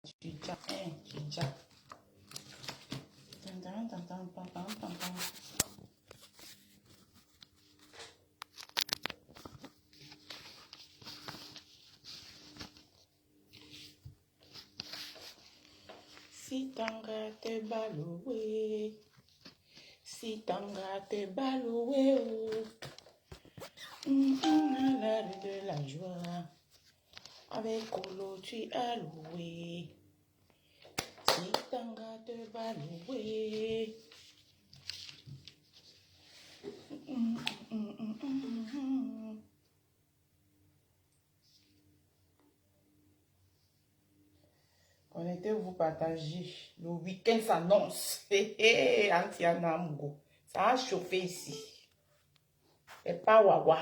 Chicha, chicha. Si tanga te baloué, si tanga te baloué, la rue de la joie, avec Colo tu as loué, si tanga te baloué. Connectez-vous, partagez. Le week-end s'annonce. Antiana Mugo. Ça a chauffé ici. Et pas wawa.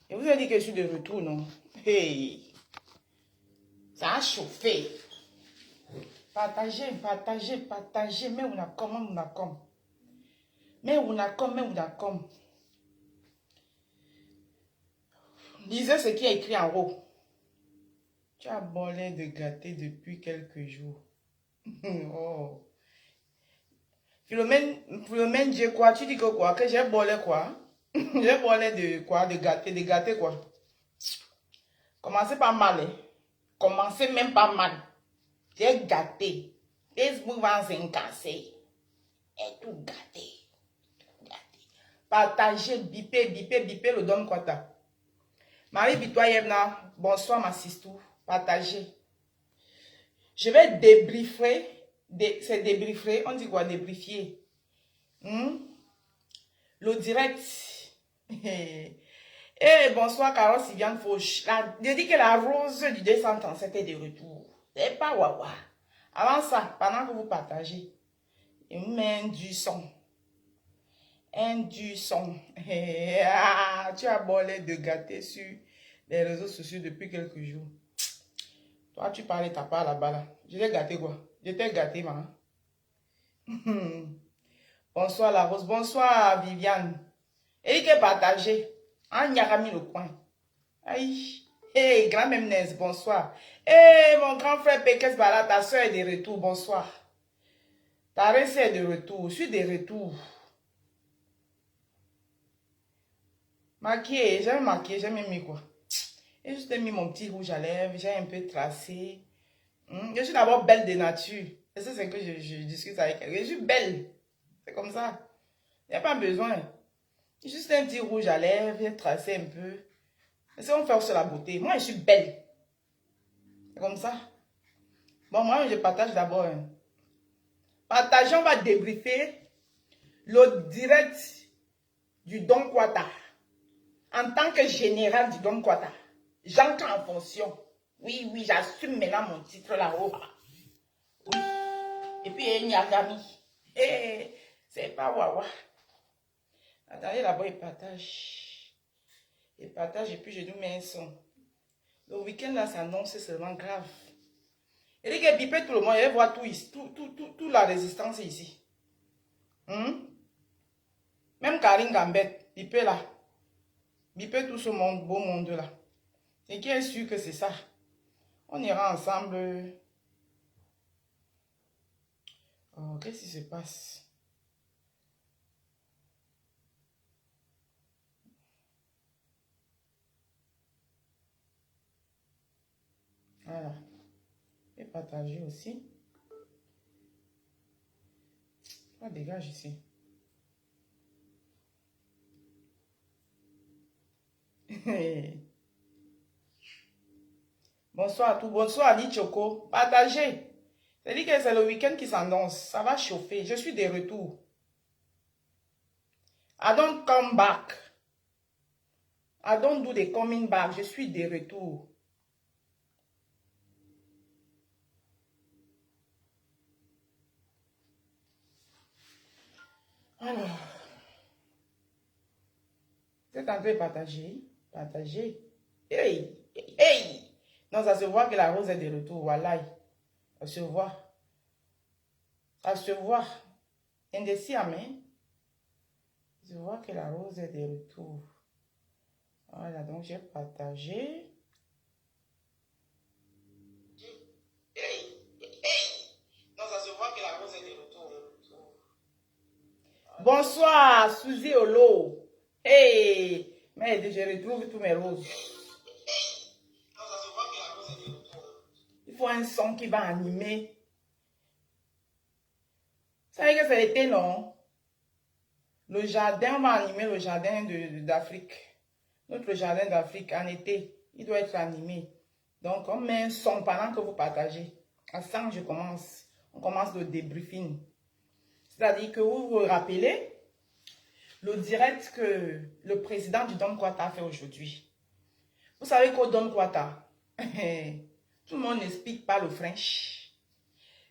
Je vous ai dit que je suis de retour, non? Hey. Ça a chauffé. Partagez, partagez, partagez. Mais on a comme, on a comme. Mais on a comme, mais on a comme. Lisez ce qui est écrit en haut. Tu as bon l'air de gâter depuis quelques jours. Oh. Philomène, j'ai quoi? Tu dis que quoi? Que j'ai bon l'air quoi? J'ai bon l'air de quoi? De gâter quoi? Commencez pas mal. Hein? Commencez même pas mal. J'ai gâté. Facebook va s'encasser. Et tout gâté. Gâté. Partagez, bipez le Don Quata. Marie Bitoyevna, bonsoir ma sistou. Partagez. Je vais débriefer. C'est débriefer. On dit quoi débriefer? Le direct. Bonsoir Carole Sylviane Fauche. Je dis que la rose du 237 est de retour. C'est pas wawa. Avant ça, pendant que vous partagez, je vous mets du son. Du son. Tu as beau l'air de gâter sur les réseaux sociaux depuis quelques jours. Toi, tu parlais, t'as pas là-bas là. Je t'ai gâté quoi? Je t'ai gâté, maman. Bonsoir la rose. Bonsoir Viviane. Et que partager. En Yarami le coin. Aïe. Hey, grand Memnès, bonsoir. Hey, mon grand frère Pekes Bala, ta soeur est de retour, bonsoir. Ta reine est de retour, je suis de retour. Maquillée, j'ai maquillé, j'ai même mis quoi? J'ai juste mis mon petit rouge à lèvres, j'ai un peu tracé. Je suis d'abord belle de nature. Et c'est ce que je discute avec elle. Je suis belle. C'est comme ça. Il n'y a pas besoin. Juste un petit rouge à lèvres, j'ai tracé un peu. Et ça, on fait aussi la beauté. Moi, je suis belle. C'est comme ça. Bon, moi, je partage d'abord. Partageons, on va débriefer le direct du Don Quata. En tant que général du Don Quata, j'entre en fonction. Oui, oui, j'assume maintenant mon titre là-haut. Oui. Et puis, il y a Gami. C'est pas wawa. Attendez, là-bas, il partage. Il partage et puis je nous mets un son. Le week-end là s'annonce, c'est seulement grave. Il dit que bipé tout le monde, il va voir tout ici, toute la résistance ici. Même Karine Gambette, bipé là. Bipé tout ce monde, beau monde là. Et qui est sûr que c'est ça? On ira ensemble. Oh, qu'est-ce qui se passe? Voilà. Et partager aussi. On dégage ici. Bonsoir à tous. Bonsoir Ali Choco. Partagez. C'est-à-dire que c'est le week-end qui s'annonce. Ça va chauffer. Je suis de retour. I don't come back. I don't do the coming back. Je suis de retour. Alors. Vous êtes en train de partager. Partagez. Hey. Hey. Non, ça se voit que la rose est de retour. Voilà. Ça se voit. Ça se voit. Indécis à main. Je vois que la rose est de retour. Voilà, donc j'ai partagé. Bonsoir, Suzy Olo. Hey, mais je retrouve tous mes roses. Il faut un son qui va animer. Vous savez que c'est l'été, non? Le jardin, on va animer le jardin d'Afrique. Notre jardin d'Afrique en été, il doit être animé. Donc, on met un son pendant que vous partagez. À 5, je commence. On commence le débriefing. C'est-à-dire que vous vous rappelez le direct que le président du Don Kwata a fait aujourd'hui. Vous savez qu'au Don Kwata, tout le monde n'explique pas le French.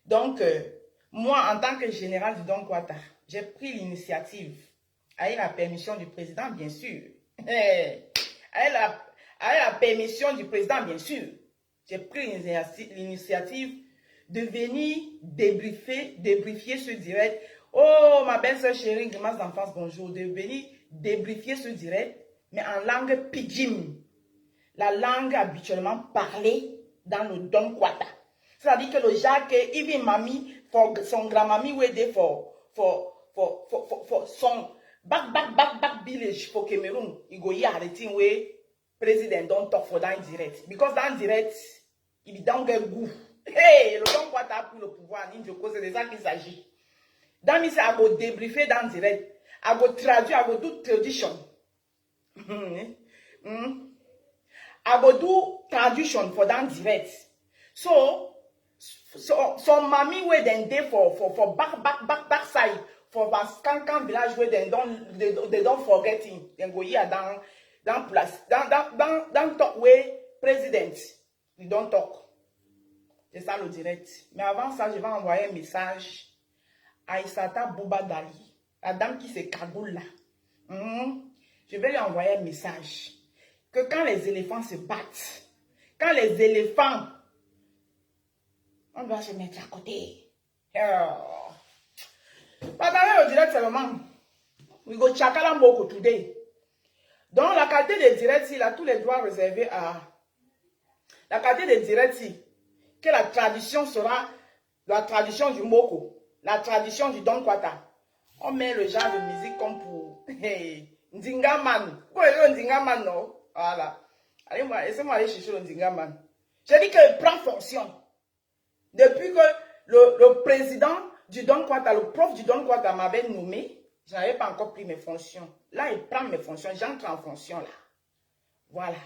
Donc, moi, en tant que général du Don Kwata, j'ai pris l'initiative, avec la permission du président, bien sûr. Avec la permission du président, bien sûr. J'ai pris l'initiative de venir débriefer ce direct. Oh, ma belle-sœur chérie, grimace d'enfance, bonjour. De venir débriefer ce direct, mais en langue pidgin. La langue habituellement parlée dans le Don Kwata. C'est-à-dire que le Jacques, even mami, for son grand-mamie, where they for son back village for Cameroon, il go here the thing where president don't talk for that direct. Because that direct, il don't get goût. Hey, le Don Kwata a pris le pouvoir, c'est de ça qu'il s'agit. Dans mi, c'est à go débriefer dans direct, à go traduire, à go do tradition. I go do tradition for that direct. So mommy where then dey for back side for Baskankan village where they don't forget him. Then go here down place down talk where president we don't talk. C'est ça le direct. Mais avant ça, je vais envoyer un message à Issata Bouba Dali, la dame qui se cagoule là. Je vais lui envoyer un message. Que quand les éléphants se battent, quand les éléphants, on doit se mettre à côté. Partagez le direct seulement. We go chakala moko today. Donc la qualité de direct, il a tous les droits réservés à la qualité de direct, que la tradition sera la tradition du moko, la tradition du Don Kwata. On met le genre de musique comme pour Ndingaman. Pourquoi le Ndingaman non? Voilà. Allez, laissez-moi aller chercher le Ndingaman. J'ai dit qu'il prend fonction. Depuis que le président du Don Kwata, le prof du Don Kwata m'avait nommé, je n'avais pas encore pris mes fonctions. Là, il prend mes fonctions. J'entre en fonction là. Voilà.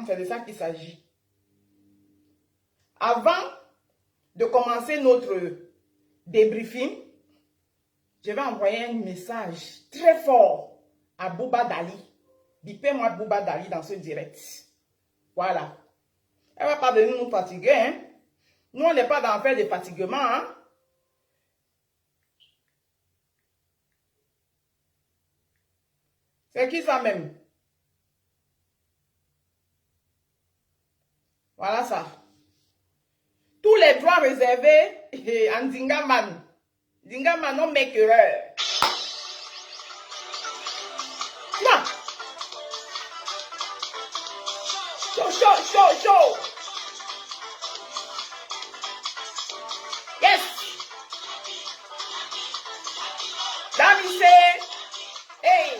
C'est de ça qu'il s'agit. Avant de commencer notre débriefing, je vais envoyer un message très fort à Bouba Dali. Bipez-moi Bouba Dali dans ce direct. Voilà. Elle ne va pas venir nous fatiguer. Hein? Nous, on n'est pas dans faire des fatiguements. Hein? C'est qui ça même? Voilà ça. Tous les droits réservés en Dingaman. Dingaman, non, make erreur. Non. Show. Yes. Damise. Hey.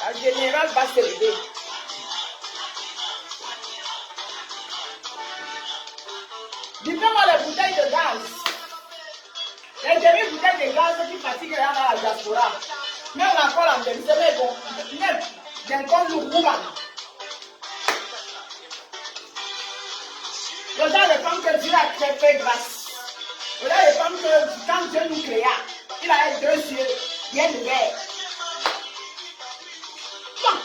La générale va se lever. Dites-moi les bouteilles de gaz. Les demi-bouteilles de gaz qui fatiguent là dans la diaspora. Mais on a encore la même. C'est bon. Même d'un compte le rouban. Le genre de femme que Dieu a fait grâce. Le genre de femme que quand Dieu nous créa, il a 2 yeux, bien ouverts. Bon.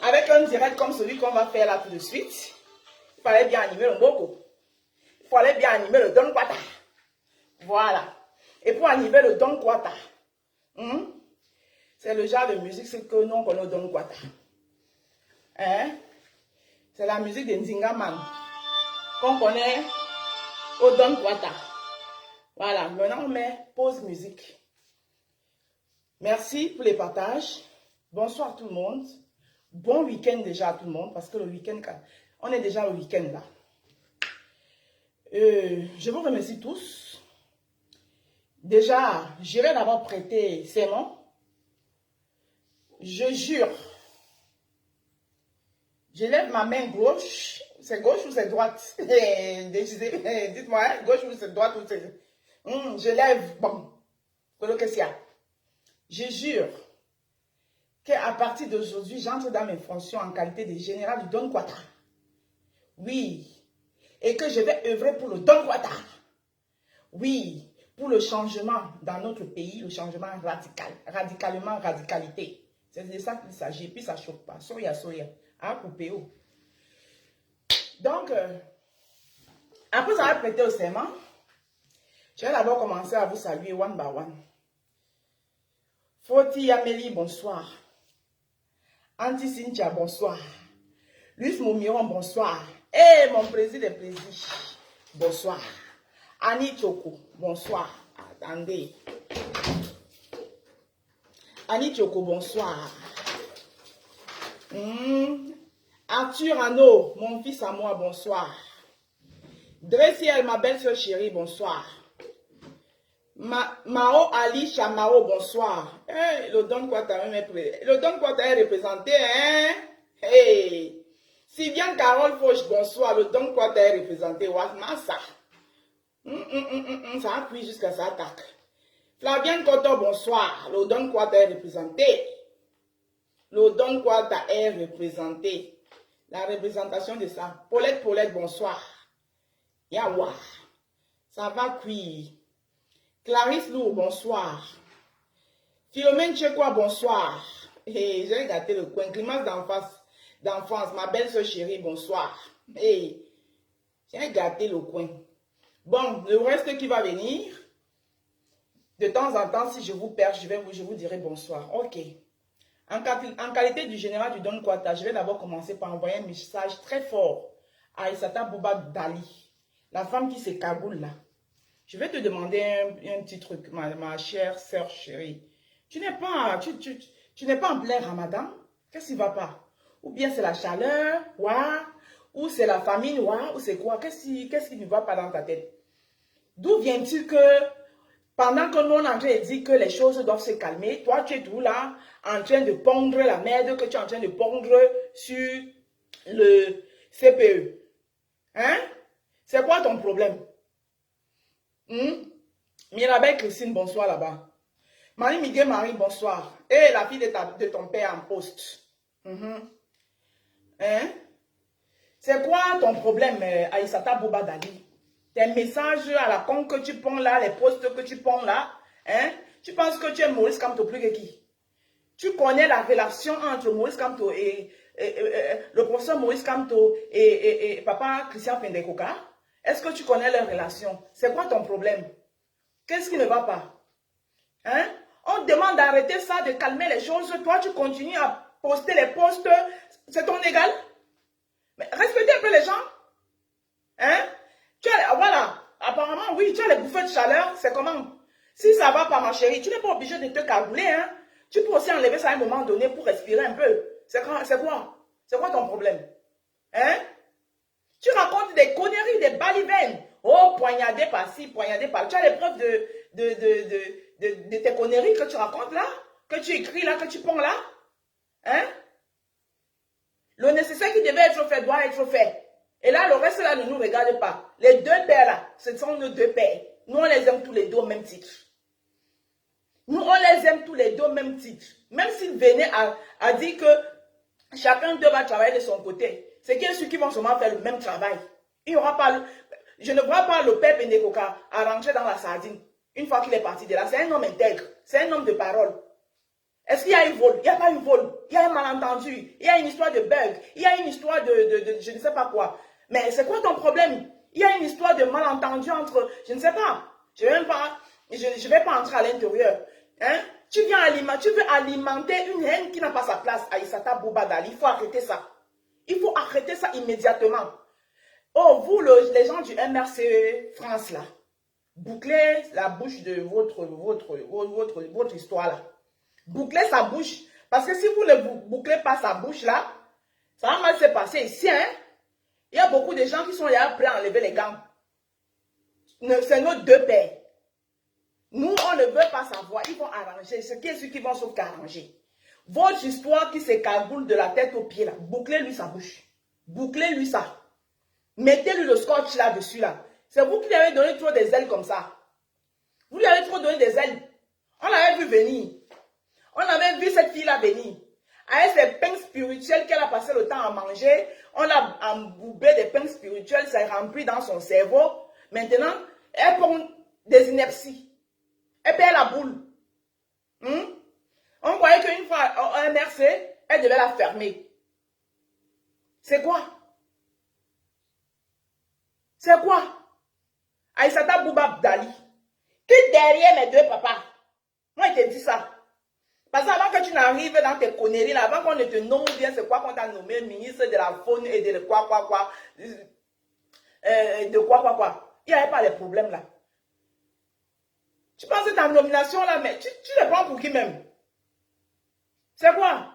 Avec un direct comme celui qu'on va faire là tout de suite, il fallait bien animer le Moko. Il fallait bien animer le Don Kwata. Voilà. Et pour animer le Don Kwata, c'est le genre de musique que nous on connaît au Don Kwata. Hein? C'est la musique de Ndingaman qu'on connaît au Don Kwata. Voilà. Maintenant, on met pause musique. Merci pour les partages. Bonsoir tout le monde. Bon week-end déjà à tout le monde parce que le week-end, on est déjà au week-end là. Je vous remercie tous. Déjà, j'irai d'abord prêter serment. Je jure. Je lève ma main gauche. C'est gauche ou c'est droite? Dites-moi, hein, gauche ou c'est droite ou c'est... je lève. Bon. Qu'est-ce qu'il y a? Je jure qu'à partir d'aujourd'hui, j'entre dans mes fonctions en qualité de général du Don Quata. Oui. Et que je vais œuvrer pour le Don Quata. Oui. Pour le changement dans notre pays, le changement radical. Radicalement, radicalité. C'est de ça qu'il s'agit. Puis ça ne choque pas. Soya, soya. À couper. Donc, après avoir prêté au serment, je vais d'abord commencer à vous saluer one by one. Foti Amélie, bonsoir. Anti Cynthia, bonsoir. Luis Momiron, bonsoir. Eh, mon président des présidents, bonsoir. Annie Choko, bonsoir. Attendez. Annie Choko, bonsoir. Arthur Ano, mon fils à moi, bonsoir. Dressiel, ma belle-soeur chérie, bonsoir. Mao Ali Chamao, bonsoir. Hey, le Don Quata est représenté, hein? Hey. Sylviane Carole Fauche, bonsoir. Le Don Quata est représenté. Massa. Ça appuie jusqu'à ça attaque. Flavienne Koto, bonsoir. Le Don Quata est représenté. Le Don Quata est représenté. La représentation de ça. Paulette, bonsoir. Yawa. Ça va cuire. Clarisse Lourd, bonsoir. Philomène Tchekoua, bonsoir. Hey, j'ai gâté le coin. Clémence d'enfance, ma belle-soeur chérie, bonsoir. Hey, j'ai gâté le coin. Bon, le reste qui va venir, de temps en temps, si je vous perds, je vous dirai bonsoir. Ok. En qualité du général du Don Quata, je vais d'abord commencer par envoyer un message très fort à Aissata Bouba Dali, la femme qui se cagoule là. Je vais te demander un petit truc, ma chère sœur chérie. Tu n'es pas en plein ramadan? Qu'est-ce qui ne va pas? Ou bien c'est la chaleur, ouah, ou c'est la famine, ouah, ou c'est quoi? Qu'est-ce qui ne va pas dans ta tête? D'où vient-il que pendant que nous on est en train de dire que les choses doivent se calmer, toi tu es tout là, en train de pondre la merde que tu es en train de pondre sur le CPE? Hein? C'est quoi ton problème? Mirabelle Christine, bonsoir là-bas. Marie Miguel Marie, bonsoir. Et la fille de ton père en poste. Hein? C'est quoi ton problème, Aissata Bouba Dali? Tes messages à la con que tu ponds là, les posts que tu ponds là, hein? Tu penses que tu es Maurice Kamto plus que qui? Tu connais la relation entre Maurice Kamto et le professeur Maurice Kamto et papa Christian Pendekoka? Est-ce que tu connais leur relation? C'est quoi ton problème? Qu'est-ce qui ne va pas? Hein? On te demande d'arrêter ça, de calmer les choses. Toi, tu continues à poster les posts. C'est ton égal? Mais respectez un peu les gens. Hein? Voilà. Apparemment, oui, tu as les bouffées de chaleur. C'est comment? Si ça va pas, ma chérie, tu n'es pas obligé de te cagouler. Hein? Tu peux aussi enlever ça à un moment donné pour respirer un peu. C'est quoi? C'est quoi ton problème? Hein? Tu racontes des conneries, des balivernes. Oh, poignardé par-ci, poignardé par-là. Tu as les preuves de tes conneries que tu racontes là, que tu écris là, que tu ponds là. Hein? Le nécessaire qui devait être fait doit être fait. Et là, le reste là ne nous regarde pas. Les deux pères là, ce sont nos deux pères. Nous, on les aime tous les deux au même titre. Nous, on les aime tous les deux au même titre. Même s'ils venaient à dire que chacun d'eux va travailler de son côté. C'est qu'il y a ceux qui vont seulement faire le même travail. Il y aura pas... Je ne vois pas le père Pendekoka à rentrer dans la sardine. Une fois qu'il est parti de là, c'est un homme intègre. C'est un homme de parole. Est-ce qu'il y a un vol? Il n'y a pas un vol. Il y a un malentendu. Il y a une histoire de bug. Il y a une histoire de je ne sais pas quoi. Mais c'est quoi ton problème? Il y a une histoire de malentendu entre... Je ne sais pas. Je ne vais pas entrer à l'intérieur. Hein? Tu veux alimenter une haine qui n'a pas sa place à Aissata Bouba Dali. Il faut arrêter ça. Il faut arrêter ça immédiatement. Oh, vous, les gens du MRC France, là, bouclez la bouche de votre histoire, là. Bouclez sa bouche. Parce que si vous ne bouclez pas sa bouche, là, ça va mal se passer ici, hein. Il y a beaucoup de gens qui sont là prêts à enlever les gants. c'est nos deux pères. Nous, on ne veut pas savoir. Ils vont arranger. Ce qui est sûr qu'ils vont sauf qu'arranger. Votre histoire qui s'écagoule de la tête aux pieds, là, bouclez-lui sa bouche. Bouclez-lui ça. Mettez-lui le scotch là-dessus, là. C'est vous qui lui avez donné trop des ailes comme ça. Vous lui avez trop donné des ailes. On l'avait vu venir. On avait vu cette fille-là venir. Avec ses pains spirituels qu'elle a passé le temps à manger, on a embourbé des pains spirituels, ça est rempli dans son cerveau. Maintenant, elle prend des inerties. Elle perd la boule. On croyait qu'une fois un MRC, elle devait la fermer. C'est quoi? C'est quoi? Aïssata Bouba Abdali. Qui derrière mes deux papas? Moi, je te dis ça. Parce que avant que tu n'arrives dans tes conneries, là, avant qu'on ne te nomme bien, c'est quoi qu'on t'a nommé ministre de la faune et de quoi. De quoi. Il n'y avait pas de problème là. Tu penses que ta nomination là, mais tu le prends pour qui même? C'est quoi?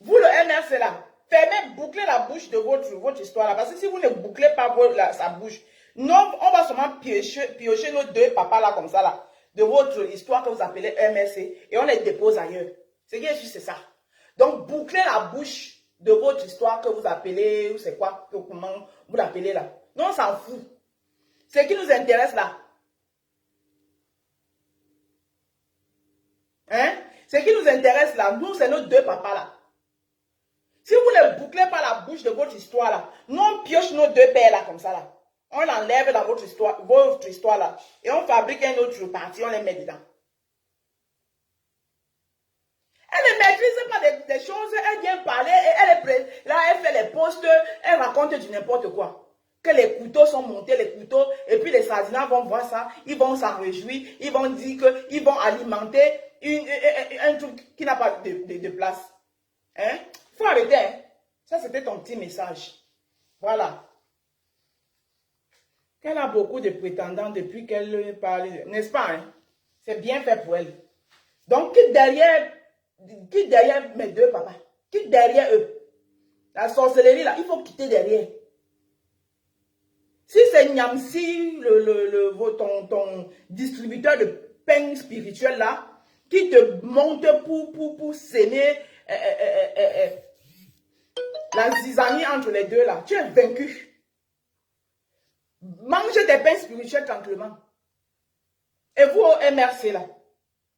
Vous, le MRC là, fermez, bouclez la bouche de votre histoire là. Parce que si vous ne bouclez pas sa bouche, non, on va seulement piocher nos deux papas là comme ça là. De votre histoire que vous appelez MRC et on les dépose ailleurs. C'est bien juste ça. Donc, bouclez la bouche de votre histoire que vous appelez, ou c'est quoi, comment vous l'appelez là. Non, on s'en fout. Ce qui nous intéresse là. Hein? Ce qui nous intéresse là, nous, c'est nos deux papas là. Si vous ne bouclez pas la bouche de votre histoire là, nous, on pioche nos deux pères là comme ça là. On l'enlève dans votre histoire là. Et on fabrique un autre parti, on les met dedans. Elle ne maîtrise pas des choses, elle vient parler, là, elle fait les posts, elle raconte du n'importe quoi. Que les couteaux sont montés, les couteaux, et puis les sardinats vont voir ça, ils vont s'en réjouir, ils vont dire qu'ils vont alimenter un truc qui n'a pas de place. Hein? Il faut arrêter. Hein? Ça, c'était ton petit message. Voilà. Elle a beaucoup de prétendants depuis qu'elle parle, n'est-ce pas? Hein? C'est bien fait pour elle. Donc, quitte derrière mes deux papas, quitte derrière eux. La sorcellerie, là, il faut quitter derrière. Si c'est Niamsi, ton distributeur de pain spirituel, là, qui te monte pour s'aimer la zizanie entre les deux, là, tu es vaincu. Mangez des pains spirituels tranquillement. Et vous, au MRC, là,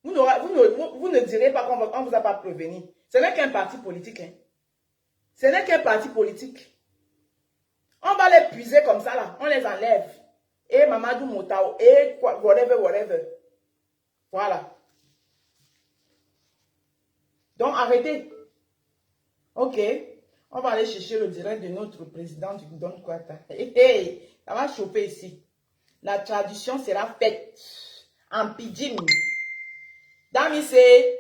vous ne direz pas qu'on ne vous a pas prévenu. Ce n'est qu'un parti politique. Hein. Ce n'est qu'un parti politique. On va les puiser comme ça, là. On les enlève. Et Mamadou Motao, et whatever. Voilà. Donc, arrêtez. Ok. On va aller chercher le direct de notre président du Don Kwata. Hey, ça va chauffer ici. La traduction sera faite en pidgin. Dami say,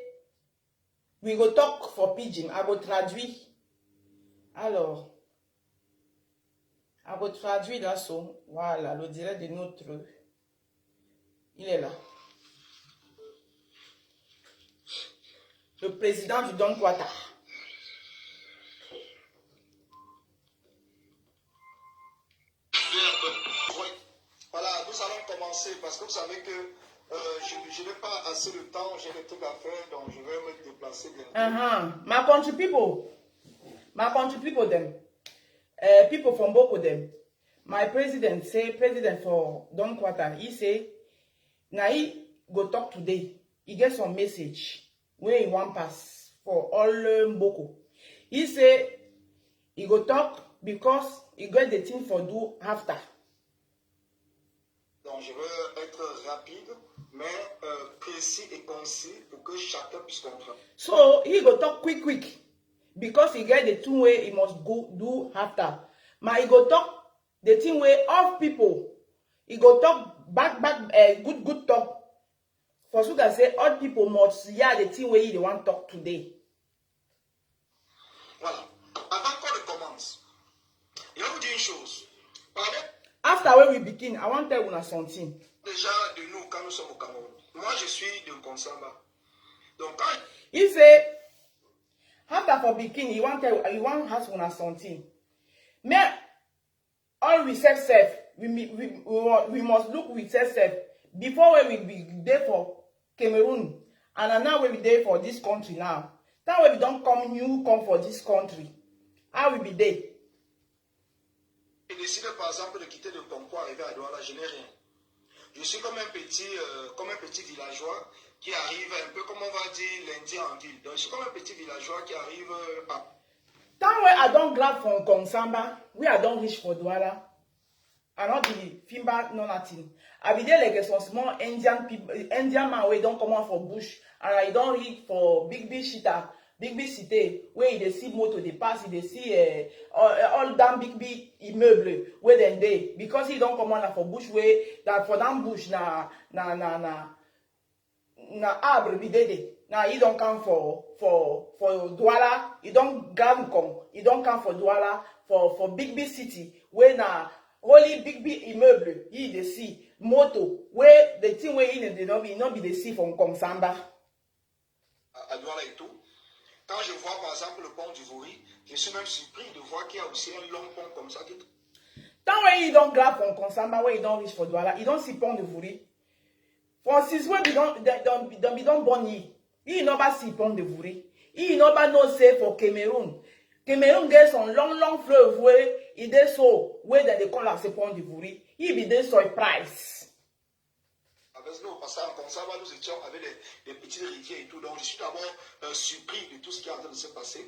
we go talk for pidgin. I go traduire. Alors, I go traduire là, so. Voilà, le direct de notre. Il est là. Le président du Don Kwata. Voilà, nous allons commencer parce que vous savez que je n'ai pas assez de temps, j'ai des trucs à faire, donc je vais me déplacer bientôt. My country people them. People from Boko them. My president for Don Kwata, he say, now he go talk today. He get some message where he want pass for all Mboko. He say, he go talk because he got the thing for do after. Donc je veux être rapide, mais précis et concis pour que chacun puisse comprendre. So he go talk quick because he get the thing way he must go do after. But he go talk the thing way of people. He go talk back good talk. For so that say all people must hear the thing way they want talk today. Voilà. Avant qu'on ne commence, je vais vous dire une chose. After when we begin, I want to tell you something. Déjà de nous quand nous sommes au Cameroun. Moi je suis de Konsamba. Donc quand he say after for begin, he want ask una something. Mais all we self we must look with ourselves before when we be there for Cameroon and now we be there for this country now. That way we don't come for this country. How we be there? Je décide par exemple de quitter le Congo, arriver à Douala, je n'ai rien. Je suis comme un petit villageois qui arrive un peu comme on va dire l'Indien en ville. Donc je suis comme un petit villageois qui arrive à... That way I don't grab from Konsamba, we I don't reach for Douala. I not be Fimba, no nothing. I be there like some small Indian people, Indian man where don't come out for bush, and I don't read for big shita, big city where they see motor they pass, they see all damn big immeuble where then they because he don't come out for bush way that for them bush na arbre be there. Now he don't come for Douala, he don't come, he don't come for Douala for big city where na only big immeuble he dey see moto where the thing where he dey not be the see from Komsamba. À Douala et tout. Quand je vois par exemple le pont du Vouri, je suis même surpris de voir qu'il y a aussi un long pont comme ça. That way he don't grab from Komsamba where he don't reach for Douala, he don't see pont du Vouri. For since when we don't born he never see pont du Vouri. He never know say for Cameroon. Cameroon gets on long fleuve where it is so where they call us a pont du Vouri. He be there surprise. Parce qu'en Consamba, nous étions avec des petites rivières et tout. Donc je suis d'abord surpris de tout ce qui est en train de se passer.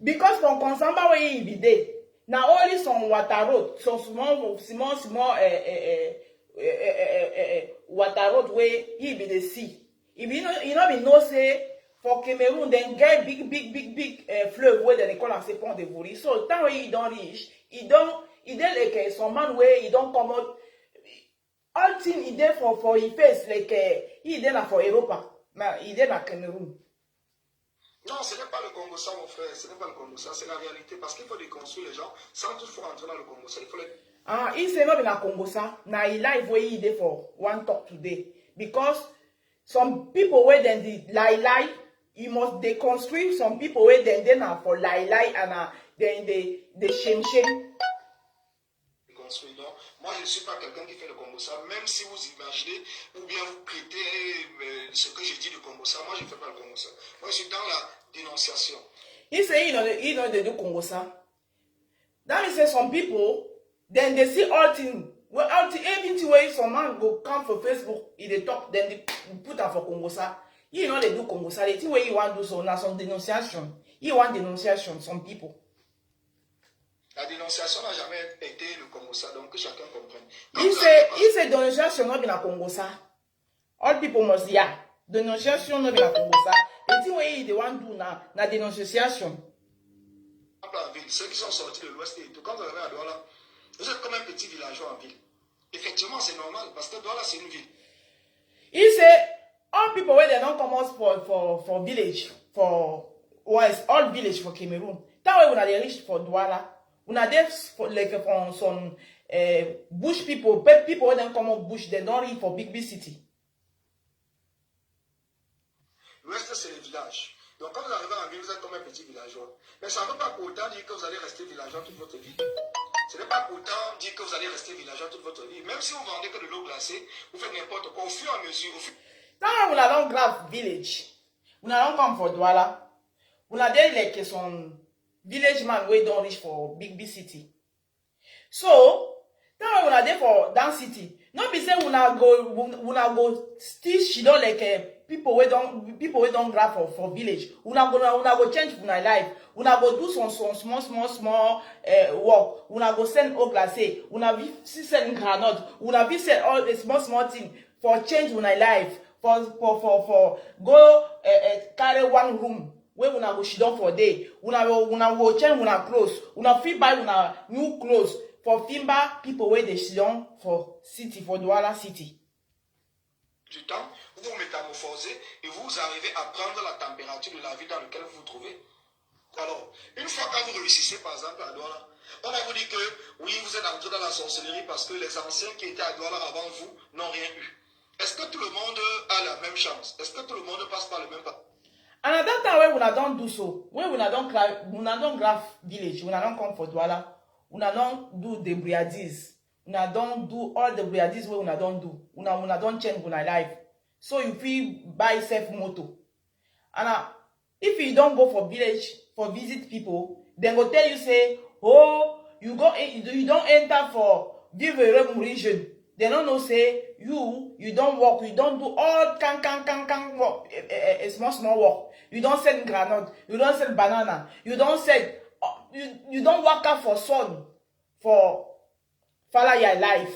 Because from Consamba where he be there, now only some water road, some small water road where he be the sea. If you know be no say for Cameroon, then get big fleuve where they call us a pont de Vouri. So that way he don't reach, he like some man where he don't come out. All thing he there for his face like he there for Europa, mais he there na Cameroon. Non, ce n'est pas le Congo ça, mon frère. Ce n'est pas le Congo ça, c'est la réalité. Parce qu'il faut déconstruire les gens sans toutefois entrer dans le Congo ça. Il faut les... He say not be na Congo ça. Na he life where he there for one talk today. Because some people where then the lie, he must deconstruct some people where then na for lie and then they shame. Déconstruire. Donc, moi je ne suis pas quelqu'un qui fait le Congo ça. Même si vous imaginez ou bien vous prêtez ce que je dis de Congo ça, moi je ne fais pas le Congo ça. Moi je suis dans la dénonciation. He say he know they do Congo ça. That means say some people then they see all thing. Well, everything where some man go come for Facebook, he they talk, then they put up for Congo ça. You know they do Congo ça. The thing where you want to do so now some denunciation. You want denunciation, some people. La dénonciation n'a jamais été le Congo ça, donc que chacun comprenne. He say denunciation not be na Congo ça. All people must hear. Denunciation not be na Congo ça. The thing where they want to do now, na denunciation. En ville, ceux qui sont sortis de l'Ouest et tout, quand vous arrivez à Douala, vous êtes comme un petit villageois en ville. Effectivement, c'est normal, parce que Douala, c'est une ville. He say all people where they don't come out for village, for West, all village for Cameroon. That way when they reach for Douala, when they like from some bush people where they come out bush, they don't reach for big city. L'Ouest, c'est les villages. Donc quand vous arrivez en ville, vous êtes comme un petit villageois. Mais ça ne veut pas pour autant dire que vous allez rester villageois toute votre vie. Ce n'est pas pour autant dire que vous allez rester villageois toute votre vie. Même si vous vendez que de l'eau glacée, vous faites n'importe quoi. Au fur et à mesure, Now when I don't grab village, when I don't come for Douala, when I dey like some village man where don't reach for big city. So now when I dey for down city, not be say when I go still she don't like people where don't grab for village. Una go change una life. Una go do some small work. Una go send oglase. Una vi send granite. Una vi send all the small thing for change una life. For go carry one room where una go sit down for day. Una go change una clothes. Una fit buy una new clothes for Fimba people where they sit down for city, for Douala city. Du temps, vous vous métamorphosez et vous arrivez à prendre la température de la vie dans laquelle vous vous trouvez. Alors, une fois que vous réussissez par exemple à Douala, on va vous dire que oui, vous êtes entré dans la sorcellerie parce que les anciens qui étaient à Douala avant vous n'ont rien eu. Est-ce que tout le monde a la même chance? Est-ce que tout le monde passe par le même pas? And at that time when una don't do so, when una don't grab village, una don't come for Douala, una don't do the briadis, una don't do all the way this way una don't do. Una don't change una life. So you feel buy self motor. And if you don't go for village for visit people, then go tell you say, oh, you don't enter for Viverem region. They don't know say you don't work, you don't do all can work, a small work. You don't sell granite, you don't sell banana, you don't sell, you don't work out for sun, for follow your life.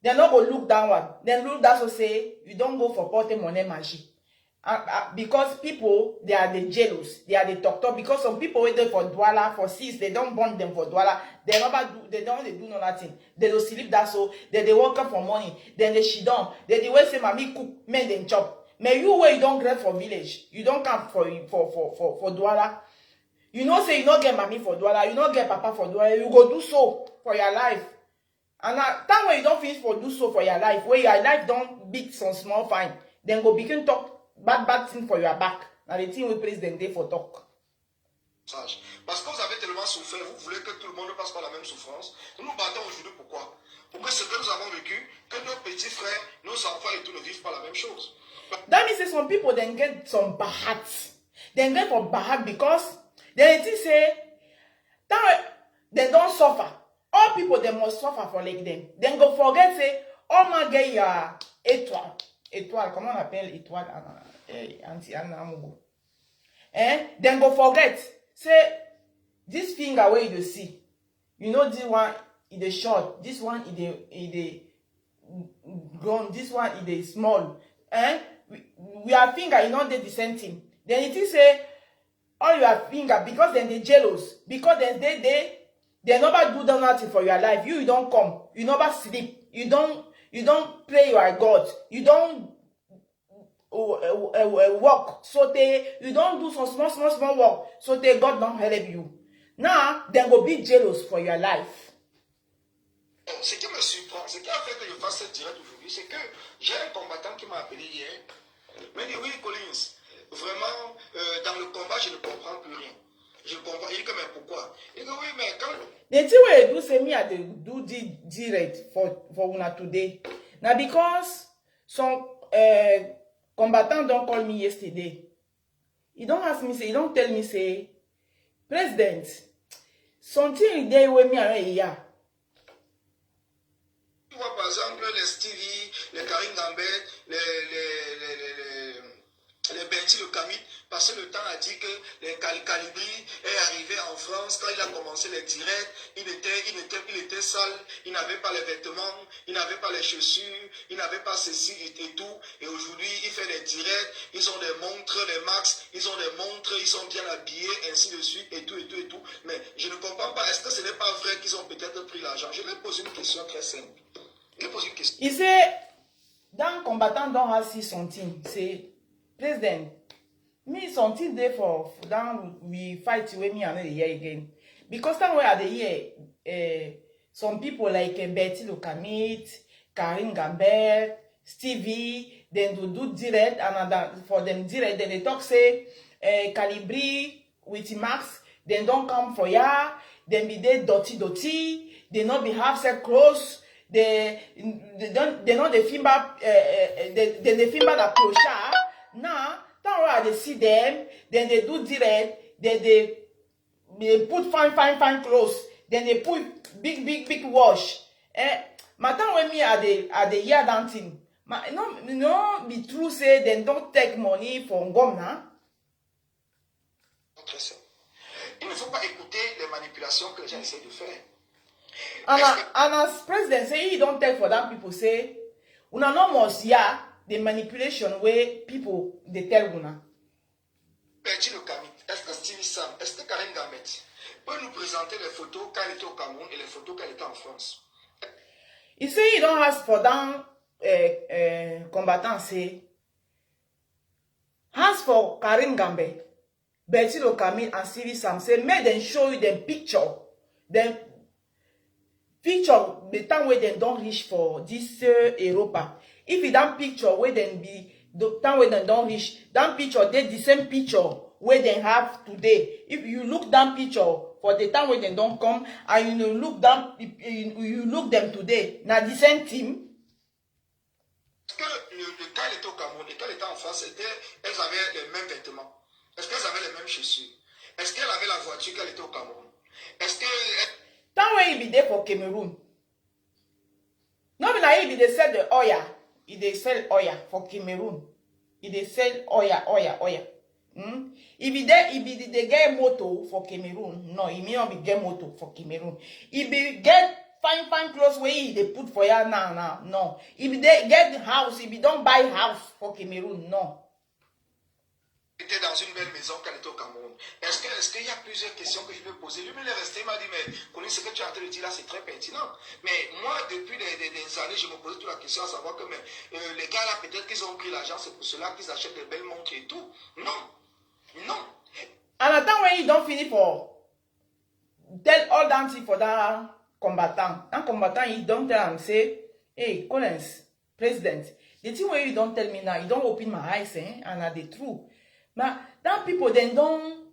They not go look downward. Then look down so say you don't go for porte money magic. Because people, they are the jealous, they are the talk. Because some people wait there for Douala, for sis, they don't burn them for Douala. They don't do nothing. They don't sleep that so, they work up for money. Then they shit down. They way say mommy cook, men then chop. May you where you don't get for village, you don't come for Douala. You know say you don't get mommy for Douala, you don't get papa for Douala. You go do so for your life. And time when you don't finish for do so for your life, where your life don't beat some small fine, then go begin talk bad thing for your back. Now the thing we president day for talk. Parce que vous avez tellement souffert, vous voulez que tout le monde passe par la même souffrance. Nous nous battons aujourd'hui pourquoi? Pour que ce que nous avons vécu, que nos petits frères, nos enfants et tout ne vivent pas la même chose. That means some people then get some bahat. They get for bahat because they say that they don't suffer. All people they must suffer for like them. Then go forget say all man get your étoile, comment on appelle étoile anti-anamugo. Then go forget. Say, this finger where you see, you know this one is the short, this one is the grown, this one is the small. We are finger, you know the same thing. Then it is say, all your finger, because then they jealous, because then they never do nothing for your life. You don't come, you never sleep, you don't pray your God, you don't work, so you don't do some small work, so God don't help you. Now, then go be jealous for your life. Ce qui me surprend, ce qui a fait que je fasse cette direct aujourd'hui, c'est que j'ai un combattant qui m'a appelé hier. Il m'a dit, oui, Collins, vraiment, dans le combat, je ne comprends plus rien. Je comprends. Il dit, mais pourquoi? Il dit, oui, mais quand... The thing wey do say me I dey do direct for una today. Now because some combatant don't call me yesterday. He don't ask me say, he don't tell me say, President, something there with me around here. Tu vois par exemple les Stevie, les Karim Gambet, les Benji le Camille, parce que le temps a dit que les Calibri est arrivé en France. Quand il a commencé les directs, il était sale, il n'avait pas les vêtements, il n'avait pas les chaussures, il n'avait pas ceci et tout. Et aujourd'hui, il fait des directs, ils ont des montres, les Max, ils ont des montres, ils sont bien habillés, ainsi de suite, et tout. Mais je ne comprends pas, est-ce que ce n'est pas vrai qu'ils ont peut-être pris l'argent? Je vais poser une question très simple. Il say, dans combattant don't ask something, say, President, me something there for down we fight with me another year again. Because time where the year, some people like Betty Lukamit, Karim Gambert, Stevie, then to do direct, and for them direct, then they talk say, Calibri with Max, then don't come for ya, then be there dirty, they not be half set close. They don't the fimba they fimba the clocher. Now, they see them, then they do direct, then they put fine clothes, then they put big wash. Matter when me at the year dancing, no be true say then don't take money for Ngom now. Il ne faut pas écouter les manipulations que les gens essaient de faire. And as president say he don't take for that people say una no must hear the manipulation where people they tell una. Petit le Camille, est-ce que Stevie Sam, est-ce que Karim Gambet peut nous présenter les photos quand il était au Cameroun et les photos quand il était en France? He say he don't ask for that combatant say ask for Karim Gambet, Betty Camille and Stevie Sam say make them show you them picture. Then picture the time where they don't reach for this Europa. If you that picture where they be the time where they don't reach, that picture they the same picture where they have today. If you look that picture for the time when they don't come, and you look down, you look them today. Now the same team. Est-ce que quand elle était au Cameroun et quand elle était en France, elles avaient les mêmes vêtements? Est-ce qu'elles avaient les mêmes chaussures? Est-ce qu'elle avait la voiture quand elle était au Cameroun? Est-ce que... Time when you be there for Cameroon, no be like he be dey sell the oil. He dey sell oil for Cameroon. He dey sell oil. He be there, they get motor for Cameroon. No, he may not be get motor for Cameroon. He be get fine clothes where he they put for ya now. No. He be there get house, he be don't buy house for Cameroon. No. Elle était dans une belle maison quand elle était au Cameroun. Est-ce qu'il y a plusieurs questions que je peux poser? Lui, il est resté, il m'a dit, mais Connie, ce que tu es en train de dire là, c'est très pertinent. Mais moi, depuis des années, je me posais toute la question à savoir que les gars là, peut-être qu'ils ont pris l'argent, c'est pour cela qu'ils achètent des belles montres et tout. Non. And at time when you don't finish for tell all that thing for that combatant. That combatant, you don't tell him, say, hey, Collins, president, the thing where you don't tell me now, you don't open my eyes, and are the truth. But that people then don't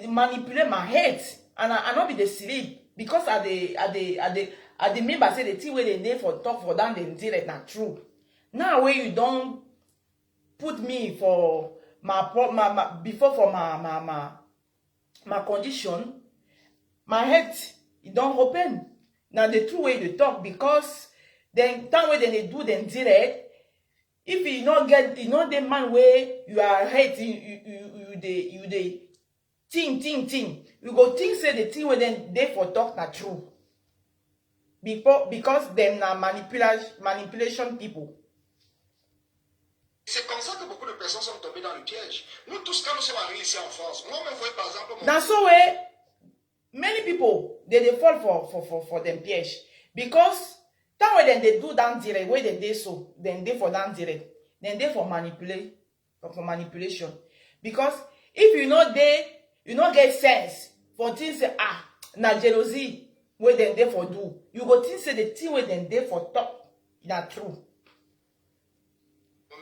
manipulate my head, and I not be the sleep because I the member say the thing where they need for talk for them, they direct not true. Now where you don't put me for my before for my condition, my head it don't open. Now the true way to talk because then time way they do them direct. If you not get, you know the man where you are hating, you the think. You go think say the thing where then they for talk not true. Because them na manipulation people. C'est comme ça que beaucoup de personnes sont tombées dans le piège. Nous tous, quand nous sommes arrivés ici en France, moi, me voyais par exemple... That's so way, many people, they fall for them piège. Because, that way then they do down direct, where they so, then they for down direct. Then they for manipulation. Because, if you know get sense, for things say, na jealousy, where then they for do, you go think say the thing where then they for talk, not true.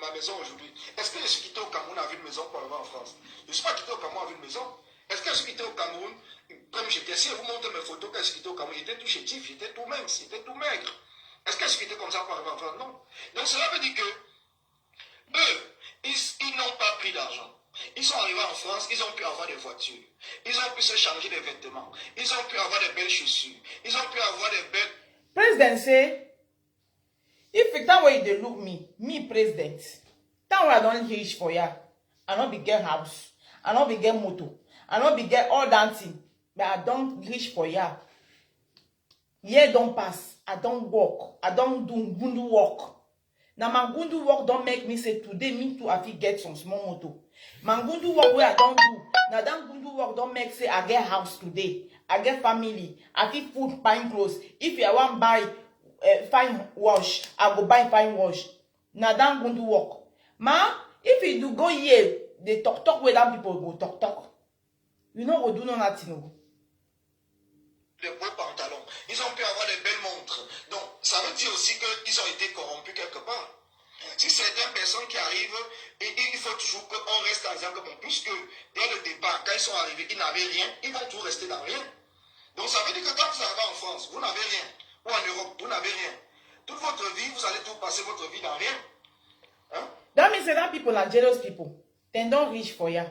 Ma maison aujourd'hui. Est-ce que je suis quitté au Cameroun avec une maison pour arriver en France? Je ne suis pas quitté au Cameroun avec une maison. Est-ce que je suis quitté au Cameroun comme j'étais? Si je vous montre mes photos quand je suis quitté au Cameroun, j'étais tout chétif, j'étais tout mince, j'étais tout maigre. Est-ce que je suis quitté comme ça pour arriver en France? Non. Donc cela veut dire que eux, ils n'ont pas pris d'argent. Ils sont arrivés en France, ils ont pu avoir des voitures. Ils ont pu se changer des vêtements. Ils ont pu avoir des belles chaussures. Ils ont pu avoir des belles... President say, if that way they look me president, that way I don't reach for ya. I don't be get house. I don't be get motor. I don't be get all that thing. But I don't reach for ya. Year don't pass. I don't walk. I don't do gundu work. Now my gundu work don't make me say today me too I fit get some small motor. My gundu work where I don't do. Now that gundu work don't make say I get house today. I get family. I fit food, fine clothes. If I want buy fine wash, I go buy fine wash. Now that going to work. Ma, if you do go here, they talk where that people go talk. You know go do no nothing. No. Des beaux pantalons. Ils ont pu avoir des belles montres. Donc, ça veut dire aussi qu'ils ont été corrompus quelque part. Si certaines personnes qui arrivent, il faut toujours qu'on reste en disant que bon, puisque dès le départ, quand ils sont arrivés, ils n'avaient rien, ils vont toujours rester dans rien. Donc ça veut dire que quand vous arrivez en France, vous n'avez rien. Ou en Europe, vous n'avez rien. Toute votre vie, vous allez tout passer votre vie dans rien. Hein? That means that people are jealous people. They don't reach for ya.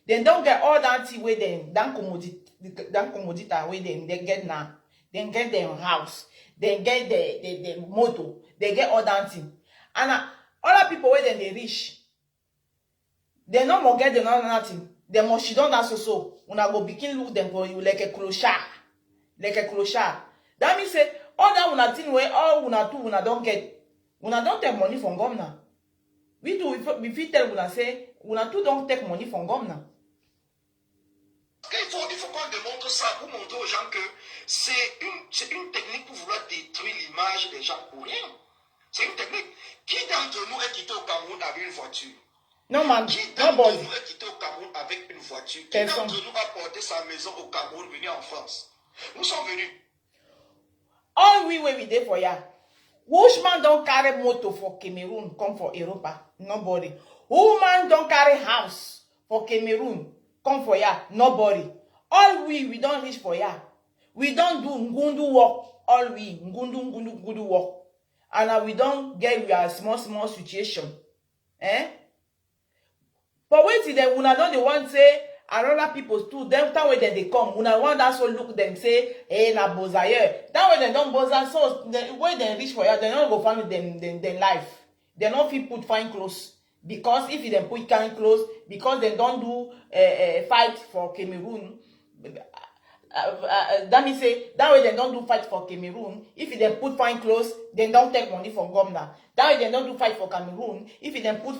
They don't get all that thing where they that commodity where they get now. They get their house. They get the motor. They get all that thing. And other people where they reach, they no more get nothing. They must she don't dance so. When I go begin look them for you like a clochard. That means say all that una thing where all una do una don't get. Una don't take money from government. We do we fit tell una say una too don't take money from government. Il faut qu'on démontre ça pour montrer aux gens que c'est une technique pour vouloir détruire l'image des gens pour rien. C'est une technique. Qui d'entre nous est quitté au Cameroun avec une voiture? No man, Qui d'entre nobody. nous est quitté au Cameroun avec une voiture? Qui Personne. d'entre nous a porté sa maison au Cameroun, venu en France? Nous sommes venus. All we there for ya. Which man don't carry motor for Cameroon come for Europa? Nobody. Who man don't carry house for Cameroon come for ya? Nobody. All we don't reach for ya. We don't do ngundu work. All we ngundu work. And now we don't get we are small situation. Eh? But wait till them una don't the one say another people too. Them that way they come. Una one that so look them say, hey na bozaye. That way they don't boza. So the way they reach for ya, they don't go find them life. They don't feel put fine clothes. Because if they put fine clothes, because they don't do fight for Cameroon. That means say that way they don't do fight for Cameroon. If they put fine clothes, they don't take money from governor. That way they don't do fight for Cameroon. If they put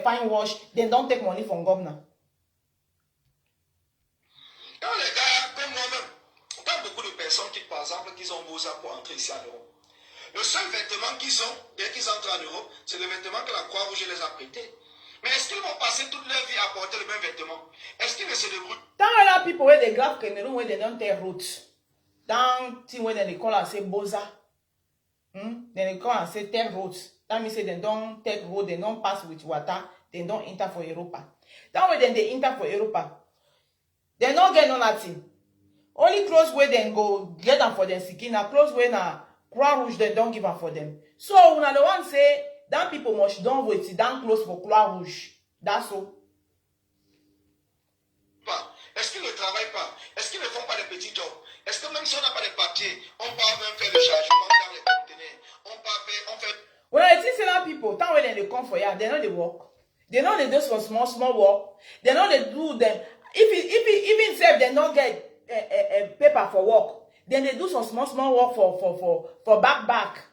fine wash, they don't take money from governor. Quand les gars, comme moi-même, quand beaucoup de personnes qui, par exemple, qui ont besoin pour entrer ici en Europe, le seul vêtement qu'ils ont, dès qu'ils entrent en Europe, c'est le vêtement que la Croix-Rouge les a prêté. Mais est-ce qu'ils vont passer toute leur vie à porter le même vêtement? Est-ce qu'ils ne se débrouillent? Dans là, people where they grab Cameroon, where they don't take route. Dans thing where they call and say boza. Then they call and say take roads. That means say they don't take road, they don't pass with water, they don't enter for Europa. That way then they enter for Europa. They don't get no nothing. Only clothes where they go get them for them seeking, na clothes where na Croix Rouge they don't give them for them. So when the one say that people must don't wait down close for Croix Rouge. That's all. Est-ce qu'ils ne travaillent pas? Est-ce qu'ils ne font pas de petits jobs? Est-ce que même si on n'a pas de papier, on peut même faire le chargement dans les conteneurs? On fait... When I see that people, time when they come for ya, they know they work. They know they do some small work. They know they do them. Even if they don't get paper for work, then they do some small work for back.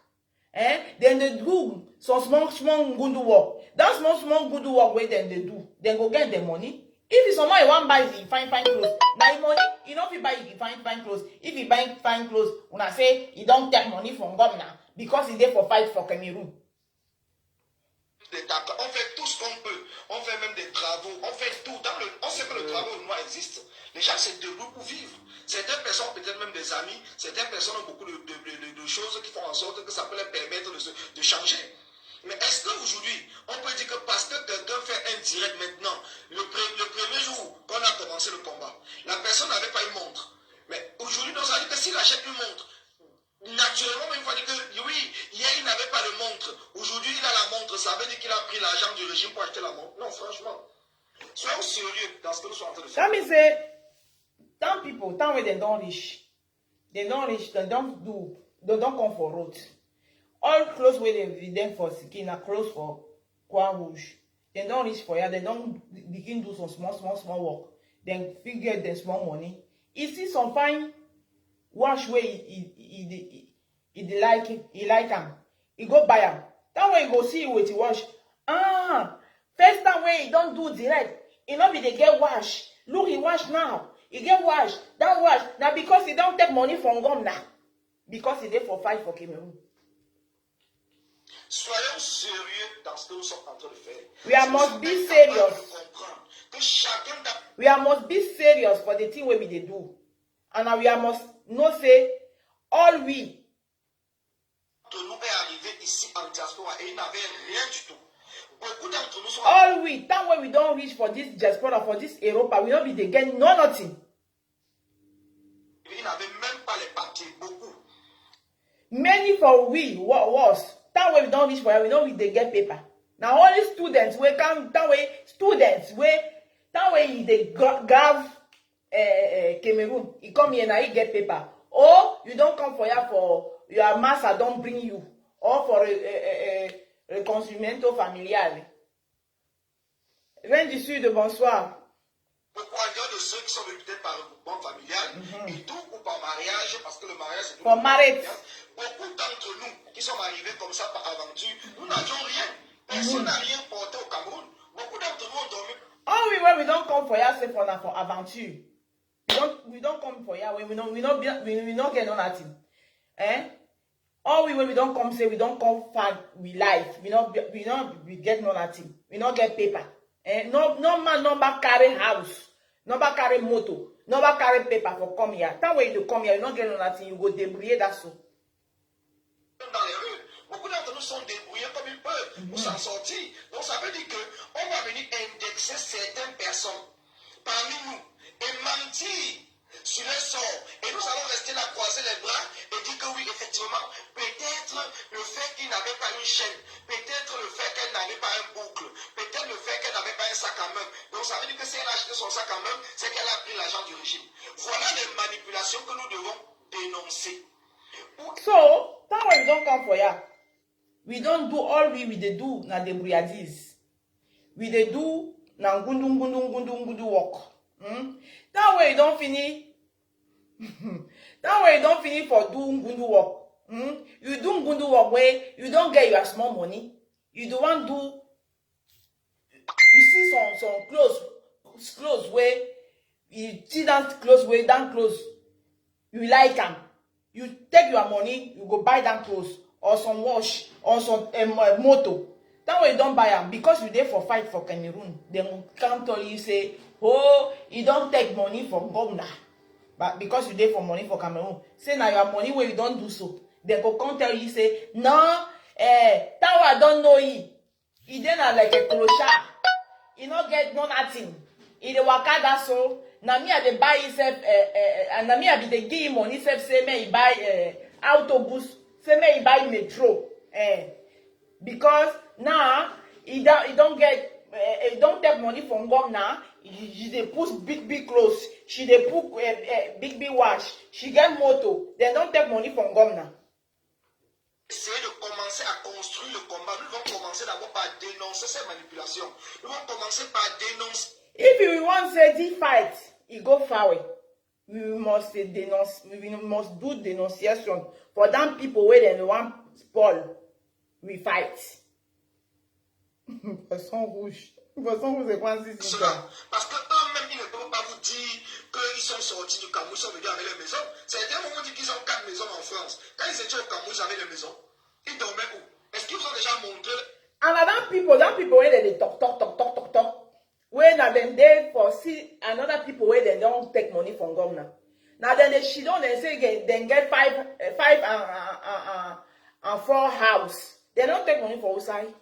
Then they do some small good work. That small good work where then they do. Then go get the money. If somebody want buy the fine clothes, now money, you know if you buy the fine clothes. If you buy fine clothes, when I say you don't take money from governor because it's there for fight for Cameroon. On fait tout ce qu'on peut. On fait même des travaux. On fait tout. On sait que le travail au noir existe. Les gens se débrouillent pour vivre. Certaines personnes, peut-être même des amis, certaines personnes ont beaucoup de choses qui font en sorte que ça peut leur permettre de changer. Mais est-ce qu'aujourd'hui, on peut dire que parce que quelqu'un fait un direct maintenant, le premier jour qu'on a commencé le combat, la personne n'avait pas une montre. Mais aujourd'hui, on a dit que s'il achète une montre, naturellement, il faut dire que oui, hier il n'avait pas de montre. Aujourd'hui, il a la montre. Ça veut dire qu'il a pris l'argent du régime pour acheter la montre. Non, franchement. Soyons sérieux dans ce que nous sommes en train de faire. That means say, some people, time when they don't reach, they don't come for road. All clothes where they them for skin are clothes for Croix Rouge. They don't reach for ya. They don't begin do some small work. Then figure them small money. You see some fine wash where he like him. He go buy him. That way he go see with the wash. First time when he don't do direct, he not be they get wash. Look, he wash now. He get wash. That wash. Now because he don't take money from government. Because he there for fight for Cameroon. Soyons sérieux dans ce que nous sommes en train de faire. We must be serious. We must be serious for the thing we do. And we must not say all we. Nous est arrivé ici en diaspora et il n'avait rien du tout. Beaucoup d'entre nous sont all we. That way we don't reach for this diaspora, for this Europa, we don't be the get nothing. Il n'avait même pas les papiers, beaucoup. Many for we was. That way we don't reach for it, we don't reach they get paper. Now only students we come that way they grab Cameroon. He come here now he get paper. Or you don't come for here for your master don't bring you. Or for reconstruimento familial. Vin du Sud, bonsoir. Beaucoup en dehors de ceux qui sont venus peut-être par regroupement familial et tout ou par mariage, parce que le mariage c'est for marriage. Beaucoup d'entre nous qui sommes arrivés comme ça par aventure, nous n'avions rien. Personne n'a rien porté au Cameroun. Beaucoup d'entre nous ont dormi. Oh, we don't come for ya say for aventure. We don't come for ya when we not get nothing. All we don't come say we don't come find we life. We get nothing. We not get paper. No man number carry house, number carry motor, number carry paper for come here. That way you come here, you not get nothing. You go débrouiller that so. Dans les rues, beaucoup d'entre nous sont débrouillés comme ils peuvent pour s'en sortir. Donc ça veut dire qu'on va venir indexer certaines personnes parmi nous et mentir sur un sort. Et nous allons rester là, croiser les bras et dire que oui, effectivement, peut-être le fait qu'il n'avait pas une chaîne, peut-être le fait qu'elle n'avait pas un boucle, peut-être le fait qu'elle n'avait pas un sac à main. Donc ça veut dire que si elle a acheté son sac à main, c'est qu'elle a pris l'argent du régime. Voilà les manipulations que nous devons dénoncer. So, that way we don't come for ya. We don't do all we dey do na the buriadis. We dey do na gundu work. That way you don't finish. That way you don't finish for do gundu work. You do gundu work where you don't get your small money. You don't want do. You see some clothes where you see that clothes where that clothes you like them. You take your money, you go buy that clothes or some wash or some motor. That way you don't buy them because you there for fight for Cameroon. Then come tell you say, oh, you don't take money from governor, but because you there for money for Cameroon. Say now your money where you don't do so. Then go come tell you say, no, that one I don't know he. He then like a clochard. He not get no nothing. He the waka that so. Na me I dey buy himself and na me I be dey give him money self say me he buy autobus, say me he buy metro. Because now he don't get he don't take money from governor. He dey put big clothes. She dey put big wash. She get motor. They don't take money from governor. Essayez de commencer à construire le combat. Nous devons commencer d'abord par dénoncer ces manipulations. Nous devons commencer par dénoncer. If you want to say this fight, it go far away. We must denounce. We must do denunciation for them people where they want spoil. We fight. Poisson rouge. Poisson rouge, c'est quoi ça? Parce que eux-mêmes, ils ne peuvent pas vous dire qu'ils sont sortis du Cameroun, ils sont venus avec les maisons. Certains vont vous dire qu'ils ont 4 maisons en France. Quand ils étaient au Cameroun, ils avaient les maisons. Ils dormaient où? Est-ce qu'ils vous ont déjà montré? And that people where they talk. When them there for see another people where they don't take money from governor. Now then she don't they say they get five and 4 house. They don't take money for outside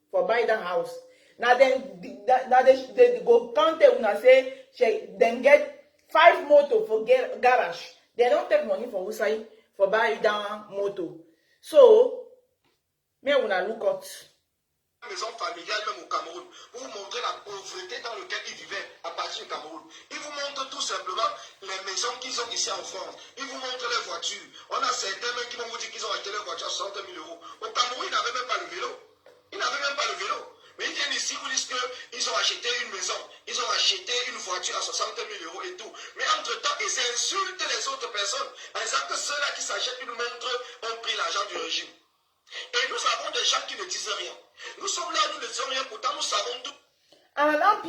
for buy that house. Now then they go count it and say then get 5 motor for garage. They don't take money for outside for buy that motor. So me wanna look out. Maison familiale même au Cameroun pour vous montrer la pauvreté dans laquelle ils vivaient à partir du Cameroun. Ils vous montrent tout simplement les maisons qu'ils ont ici en France. Ils vous montrent les voitures. On a certains même qui vont vous dire qu'ils ont acheté leur voiture à 60 000 euros. Au Cameroun, ils n'avaient même pas le vélo. Ils n'avaient même pas le vélo. Mais ils viennent ici, vous disent qu'ils ont acheté une maison. Ils ont acheté une voiture à 60 000 euros et tout. Mais entre-temps, ils insultent les autres personnes en disant que ceux-là qui s'achètent une montre ont pris l'argent du régime. Et nous avons des gens qui ne disent rien. Nous sommes là, nous ne disons rien, pourtant nous savons tout. And that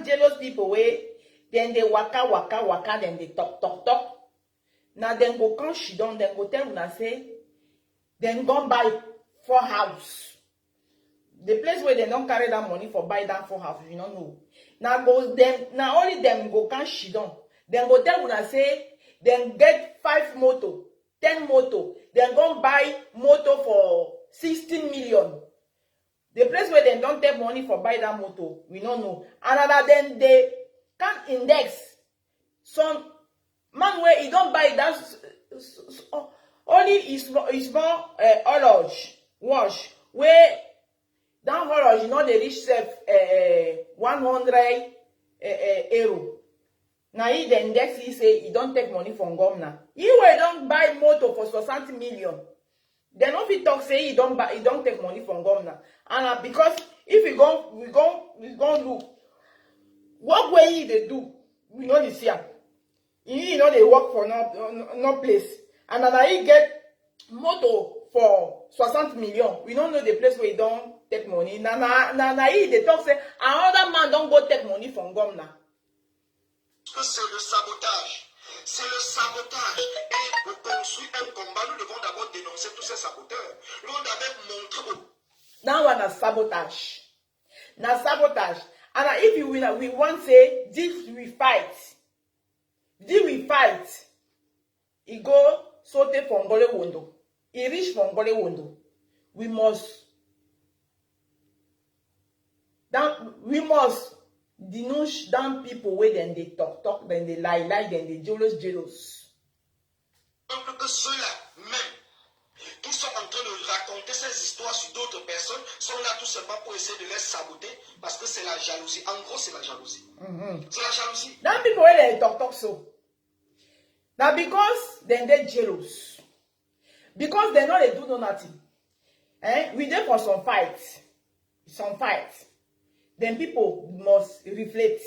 jealous people, where then they waka, then they talk. Now then go come she down, then go tell una say, then go buy 4 house. The place where they don't carry that money for buy that 4 house, you don't know. Now only them go come she down. Then go tell una say, then get 5 motor. 10 motor, then go buy motor for 16 million. The place where they don't take money for buy that motor, we don't know. Another then they can index some man where he don't buy that only is more horloge wash where that horloge you know they reach self 100 euro. Now he the index he say he don't take money from governor. He will don't buy motor for 60 million. Then if he talk say he don't take money from governor. And because if we go look what way he they do, we know this year. You know they work for no place. And then he get motor for 60 million. We don't know the place where he don't take money. Now he they talk say another man don't go take money from governor. C'est le sabotage. C'est le sabotage. Et pour construire un combat, nous devons d'abord dénoncer tous ces saboteurs. Nous devons d'abord montrer. That one is sabotage. Now sabotage. And if you will, we want to say, this we fight. He go saute from Ngole Wondo. He reach from Ngole Wondo. We must Dinouche dans people where then they talk, then they lie, then they jealous. Que ceux-là, même, qui sont en train de raconter ces histoires sur d'autres personnes, sont là tout simplement pour essayer de les saboter, parce que c'est la jalousie. En gros, c'est la jalousie. C'est la jalousie. Then people where they talk so. Now because then they jealous. Because they know they do no nothing. We there for some fights. Then people must reflect.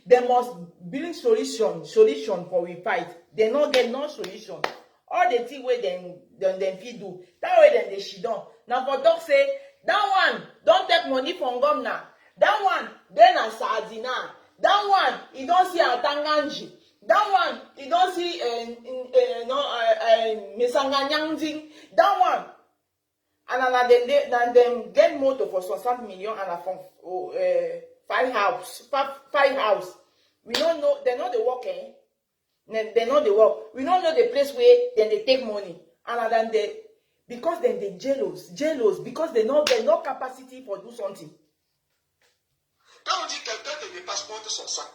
They must bring solution for we fight. They not get no solution. All the thing where them fit do. That way then they shit down. Now for dog say, that one don't take money from governor. That one then a sardina. That one you don't see a tanganji. That one you don't see Misanganyangzing. That one. And then get motor for some 7 million and from 5 house. We don't know, they know the work, They know the work. We don't know the place where then they take money. And then because then they jealous, because they know no capacity for do something. Quand on dit quelqu'un te dépasse porte son sac,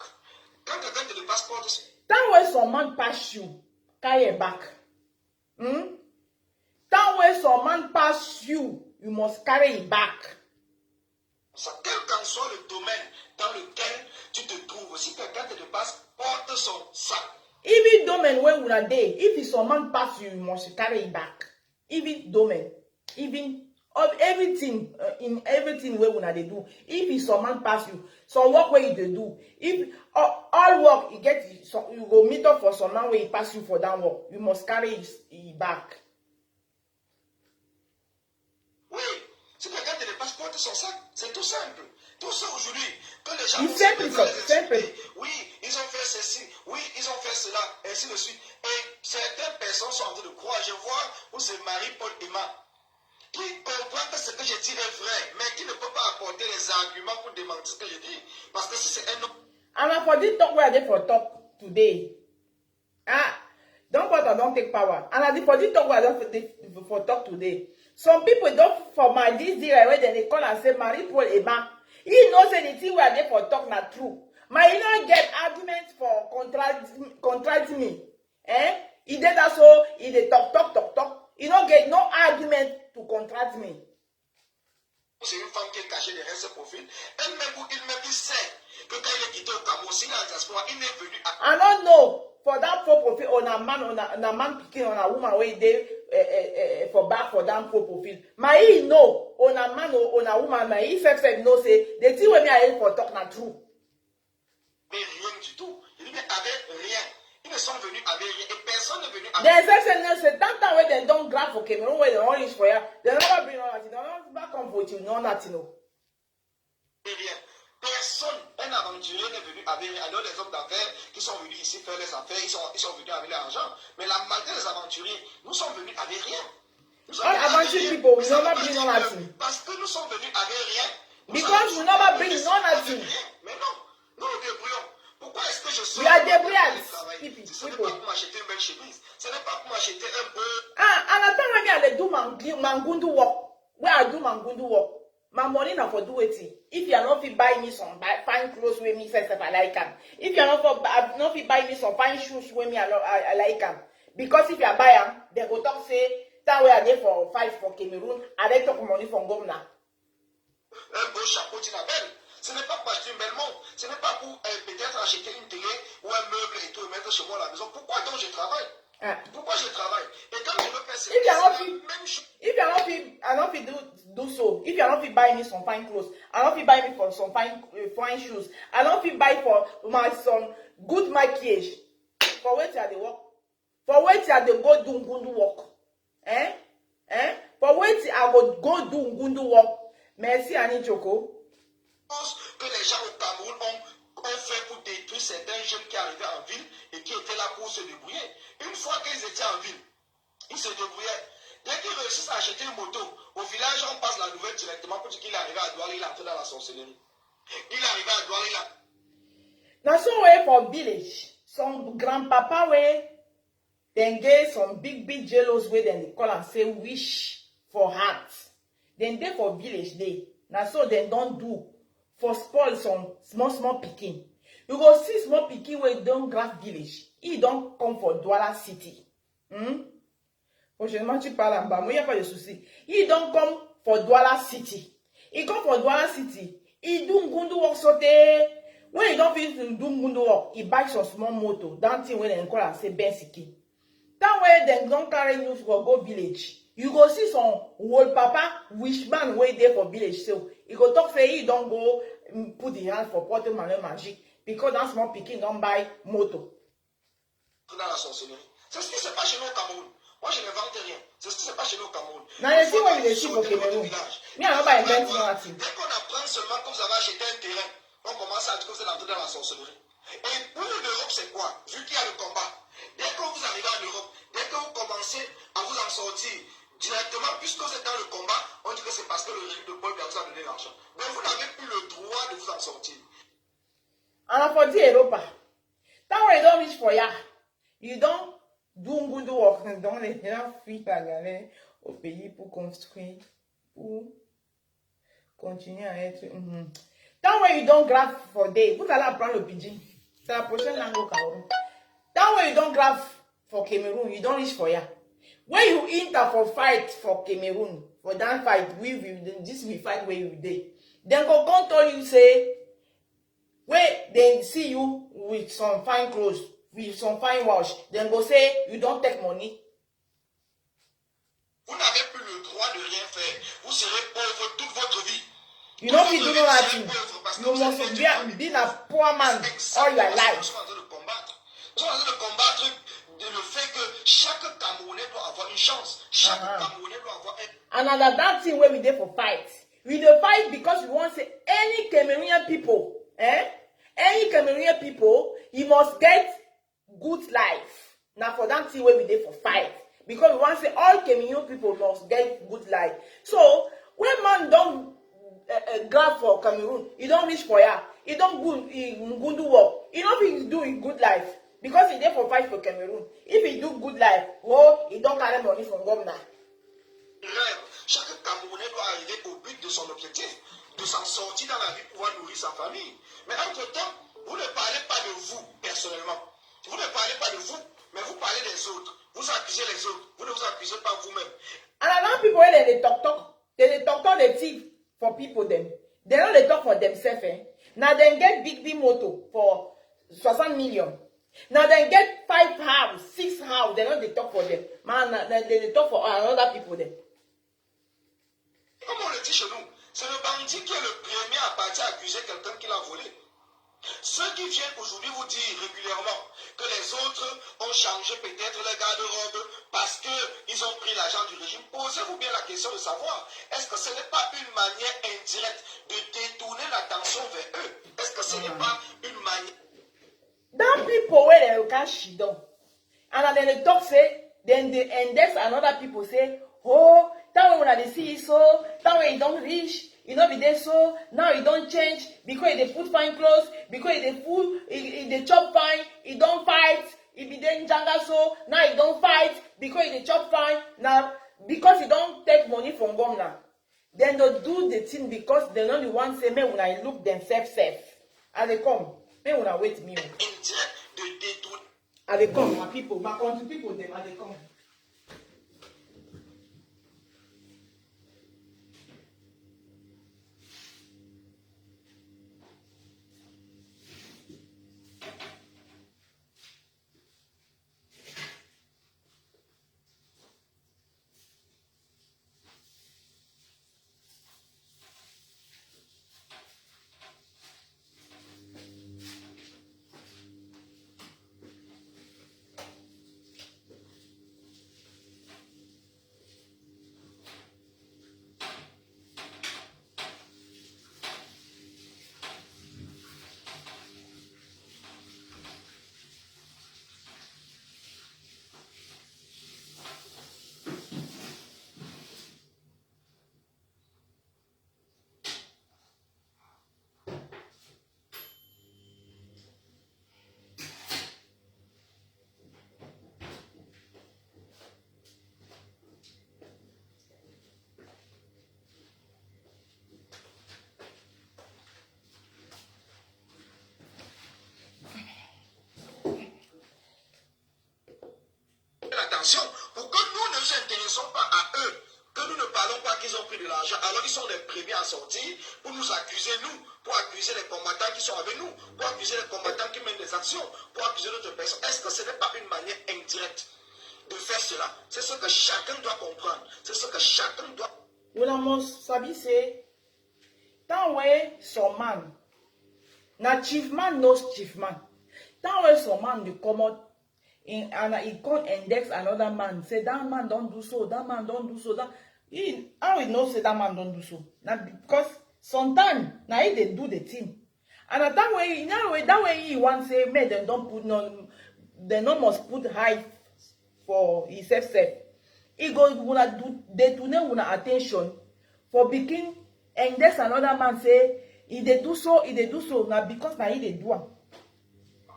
quand quelqu'un te dépasse porte son... Time when some man pass you, carry it back. Time when some man pass you, you must carry it back. Quel qu'en soit le domaine dans lequel tu te trouves, si quelqu'un te dépasse, porte son sac. Even domain where we are there, if some man pass you, you must carry it back. Even domain, even of everything, in everything where we are they do. If some man pass you, some work where you do. If all work you get, you go meet up for some man where he pass you for that work, you must carry it back. Oui, si quelqu'un te dépasse, porte son sac, c'est tout simple. Tout ça aujourd'hui, que les gens simple. Oui, ils ont fait ceci, oui, ils ont fait cela, ainsi de suite. Et certaines personnes sont en train de croire. Je vois où c'est Marie-Paul Emma qui comprend que ce que je dis est vrai, mais qui ne peut pas apporter les arguments pour démentir ce que je dis. Parce que c'est un autre. And for this talk where I did for talk today. Don't take power. And I for this talk where I did for talk today. Some people don't for my this deal where they call and say Marie-Paul Emma. He knows anything where they for talk not true. My you don't get arguments for contract me. He did that so he did talk. You don't get no argument to contract me. C'est une femme qui est cachée derrière ce profil. Il sait que quand il est quitté au Cameroun, s'il est en diaspora, il est venu à... I don't know. For that faux profile, on a man picking on a woman where they for back for that faux profile. My he know on a man on a woman, my he said no say the thing when me I for talk not true. Mais rien du tout. Il dit avec rien. Ils ne sont venus avec rien et personne n'est venu avec rien. There's that time where they don't grab for Cameroon where they don't reach for ya. They never bring on nothing. They don't back on vote you no nothing no. Rien. Personne, un aventurier n'est venu avec rien. Alors les hommes d'affaires qui sont venus ici faire les affaires, ils sont venus avec l'argent. Mais la majorité des aventuriers, nous sommes venus avec rien. All aventuriers people, we never bring on nothing. Parce que nous sommes venus avec rien. Because we never bring on nothing. Mais non, nous nous débrouillons. Pourquoi est-ce que je suis we are débrouillards. Ce n'est pas pour m'acheter une belle chemise. Ce n'est pas pour m'acheter un peu. And the time when I do mangundu work, where I do mangundu work, my money not for do it. If you are not fit buy me some fine clothes with me, say I like them. If you are not fit buy me some fine shoes with me, I like them. Because if you buy them, they go talk say that way are there for 5 for Cameroon, and they talk money from governor. Un beau chapeau d'Inabelle. Ce n'est pas pour acheter une belle montre. Ce n'est pas pour peut-être acheter une télé ou un meuble et tout et mettre chez moi à la maison. Pourquoi donc je travaille? Pourquoi je travaille? Et quand je veux faire c'est la même chose. If you are not fit do so, if you are not fit buy me some fine clothes, I not fit buy me for some fine shoes, I not fit buy for my some good maquillage. For where you the work? For where you the go do ngundu work? For where I go do ngundu work? Merci Annie Joko. Que les gens au Cameroun ont fait pour détruire certains jeunes qui arrivaient en ville et qui étaient là pour se débrouiller. Une fois qu'ils étaient en ville, ils se débrouillaient. Dès qu'ils réussissent à acheter une moto, au village, on passe la nouvelle directement pour dire qu'il est arrivé à Douala, il est entré dans la sorcellerie. Il est arrivé à Douala, il a... Now, some way for village, some grandpapa way, then get some big jealous way, then they call and say wish for heart. Then they for village day. Now, so they don't do for spoil some small pikin. You go see small pikin wey don graph village. He don come for Douala City. Prochainement, tu parles en bas. Moi, il n'y a pas de souci. He don come for Douala City. He come for Douala City. He do Ngundu work sote. When he don finish do Ngundu work, he buy some small motor. That thing wey dem call am say Bensiki. That way dem don carry news for go village. You go see some old papa wishman wey dey for village so. He go talk say he don go put the hand for porte-monnaie magic because that small pikin don buy motor. Dans la sorcellerie. C'est ce qui se passe chez nous au Cameroun. Moi, je n'invente rien. C'est ce qui se passe chez nous au Cameroun. Now, you see what we see for Cameroon. Me, I'm not by inventing nothing. Dès qu'on apprend seulement que vous avez acheté un terrain, on commence à dire que vous êtes entré dans la sorcellerie. Et pour l'Europe, c'est quoi? Vu qu'il y a le combat. Dès que vous arrivez en Europe, dès que vous commencez à vous en sortir directement, puisque vous êtes dans le combat, on dit que c'est parce que le régime de Paul Biya vous a donné l'argent. Mais vous n'avez plus le droit de vous en sortir. And for the Europa, that way you don't reach for ya. You don't do good work. Donc, les gens fuient la galère au pays pour construire, pour continuer à être. That way you don't grab for day. Vous allez apprendre le pidgin. C'est la prochaine langue au Cameroun. That way you don't grab for Cameroon. You don't reach for ya. When you enter for fight for Cameroon, for that fight, this we fight where you dey. Then go come tell you say, where they see you with some fine clothes, with some fine watch, then go say you don't take money. Vous n'avez plus le droit de rien faire. Vous serez pauvre toute votre vie. You know if you do nothing, you must be a poor man all your life. Nous sommes en train de combattre. Nous sommes en train de combattre le fait que chaque Camerounais doit avoir une chance. Chaque Camerounais doit avoir un... Another that thing where we dey for fight. We dey fight because we want to say any Cameroonian people, any Cameroonian people, you must get good life. Now for that thing where we dey for fight. Because we want to say all Cameroonian people must get good life. So when man don't grab for Cameroon, he don't reach for ya. He don't good do work. He don't think do a good life. Because he dey for fight for Cameroon. If he do good life, he don't carry money from government. Chaque Camerounais doit arriver au but de son objectif, de s'en sortir dans la vie pour pouvoir nourrir sa famille. Mais entre-temps, vous ne parlez pas de vous personnellement. Vous ne parlez pas de vous, mais vous parlez des autres. Vous accusez les autres. Vous ne vous accusez pas vous-même. And a lot of people when they talk, they thief for people them. They don't they talk for themselves. Now they get big motor for 60 million. Now they get 5 house, 6 house. They don't they talk for them. Man, they talk for other people them. Comme on le dit chez nous, c'est le bandit qui est le premier à partir accuser quelqu'un qui l'a volé. Ceux qui viennent aujourd'hui vous dire régulièrement que les autres ont changé peut-être leur garde-robe parce qu'ils ont pris l'argent du régime, posez-vous bien la question de savoir, est-ce que ce n'est pas une manière indirecte de détourner l'attention vers eux? Est-ce que ce n'est pas une manière... That people where they cash down. And then they talk say, then they index and other people say, oh, that way when they see it so, that way you don't reach, you know be there so, now you don't change, because they put fine clothes, because they food, they chop fine, you don't fight, if you then janga so, now you don't fight, because they chop fine, now, because you don't take money from government. Then they do the thing because they not the one say, man, when I look themselves safe. As they come, man, when I wait me. As they come, my people, my country people, them, as they come. attention, pour que nous ne nous intéressons pas à eux, que nous ne parlons pas qu'ils ont pris de l'argent, alors ils sont les premiers à sortir pour nous accuser, nous, pour accuser les combattants qui sont avec nous, pour accuser les combattants qui mènent des actions, pour accuser d'autres personnes. Est-ce que ce n'est pas une manière indirecte de faire cela? C'est ce que chacun doit comprendre. C'est ce que chacun doit... Vous savez, c'est... Tant ouais, son man. Na chief man knows chief man. Tant ouais, son man, de comment... And he can't index another man. Say, that man don't do so, that man don't do so. That... How we know say that man don't do so? Now, because sometimes, now they do the thing. And that way he wants say, man, they don't put no... They not must put high for himself. He go wanna do they to know attention for begin and there's another man say if they do so now because now he they do.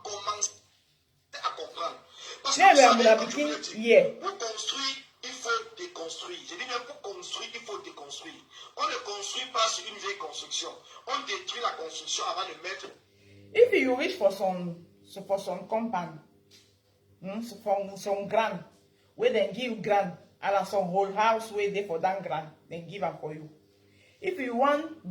Commencer à comprendre. Parce que Yeah, vous savez, begin, je vous le dis, yeah. pour construire, il faut déconstruire. Je dis bien, pour construire, il faut déconstruire. On ne construit pas sur une vieille construction. On détruit la construction avant de mettre. If you wish for some compound, for some ground, where they give ground, and some whole house where they for that ground, they give them for you. If you want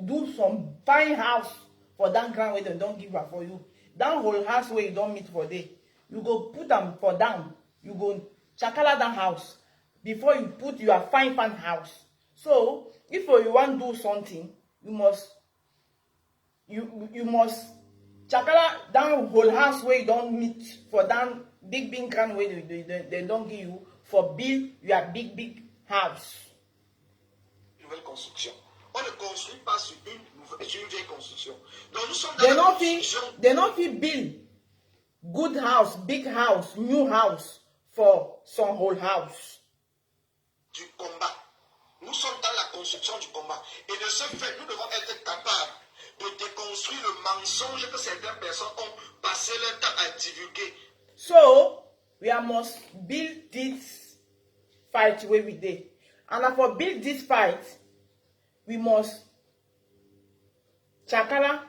do some fine house for that ground where they don't give them for you, that whole house where you don't meet for day, you go put them for down. You go chakala that house before you put your fine house. So if you want to do something, you must chakala down whole house where you don't meet for down big ground where they don't give you for build your big house. Nouvelle construction. On ne construit pas sur une vieille construction. Donc nous sommes dans They la not construction. they not fit build good house, big house, new house for some whole house. Du combat. Nous sommes dans la construction du combat. Et de ce fait, nous devons être capables de déconstruire le mensonge que certaines personnes ont passé leur temps à divulguer. So we must build this fight where we did. And for build this fight, we must chakala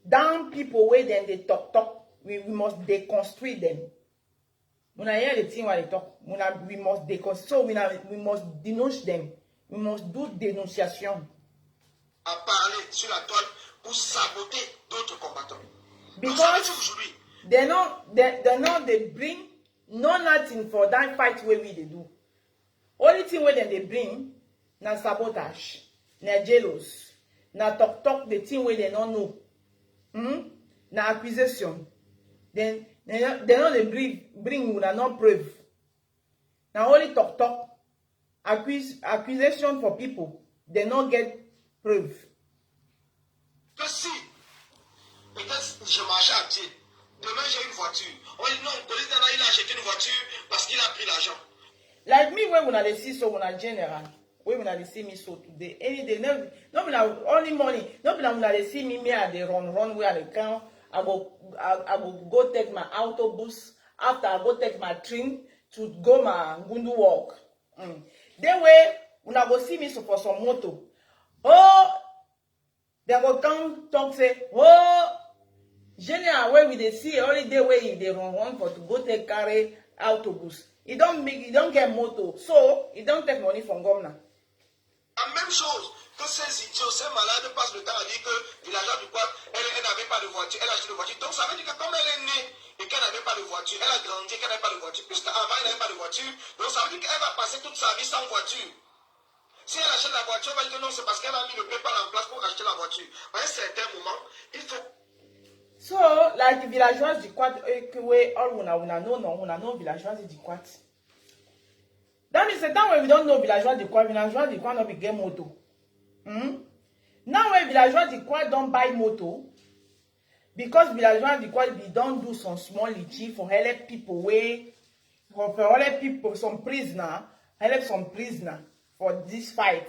down people where then they talk. We must deconstruct them. When I hear the thing while they talk, we must deconstruct. So we must denounce them. We must do dénonciation. À parler sur la toile pour saboter d'autres combattants. Because they bring no nothing for that fight where we they do. Only thing where they bring na sabotage, na jealous, na talk the thing where they don't know. Na accusation. Then they don't bring una not proof. Now only talk. Accusation for people. They don't get proof. Que si, peut-être je marchais à pied, demain j'ai une voiture. On dit non, police il a acheté une voiture parce qu'il a pris l'argent. Like me when they see so when I general. When they see me so today. Any day, no be only morning. No be when they see me I they run where they come. I go take my autobus. After I go take my train to go my gundu walk. Then way when I go see me so for some moto. Oh, they go come talk say, oh, general where we they see only day where they run for to go take carry autobus. He don't get moto, so he don't take money from government. La même chose que ces idiots, ces malades passent le temps à dire que villageois du Quad, elle n'avait pas de voiture, elle a acheté une voiture. Donc ça veut dire que comme elle est née et qu'elle n'avait pas de voiture, elle a grandi et qu'elle n'avait pas de voiture, puisqu'avant elle n'avait pas de voiture, donc ça veut dire qu'elle va passer toute sa vie sans voiture. Si elle achète la voiture, elle va dire que non, c'est parce qu'elle a mis le PayPal en place pour acheter la voiture. À un certain moment, il faut. So, like the villageois du Quad, all una know villageois du Quad. That means the time when we don't know villageois du Quad not be get moto. Now when villageois du Quad don't buy moto, because villageois du Quad we don't do some small litchi for help people for help people some prisoner for this fight.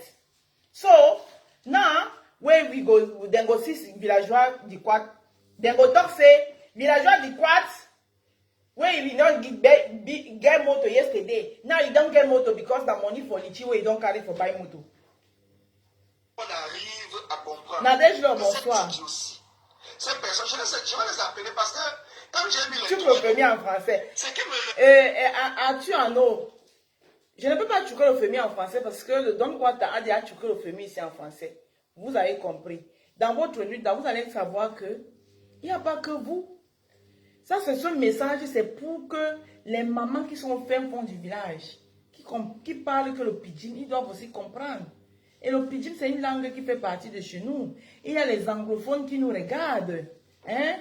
So now when we go then go see villageois du Quad, then go talk say villageois du Quad when you don't get moto yesterday, now you don't get moto because the money for litchi where you don't carry for buy moto. On arrive à comprendre. Nadège, bonsoir. Ces personnes, je vais les appeler parce que quand j'ai mis Tchouk-le-Femi en français. C'est que me... As-tu en eau? Je ne peux pas Tchouk-le-Femi en français parce que le Don Kwata a déjà Tchouk-le-Femi ici en français. Vous avez compris. Dans votre nuit, vous allez savoir que il n'y a pas que vous. Ça, c'est ce message, c'est pour que les mamans qui sont au fin fond du village, qui parlent que le pidgin, ils doivent aussi comprendre. Et le pidgin, c'est une langue qui fait partie de chez nous. Il y a les anglophones qui nous regardent. Hein?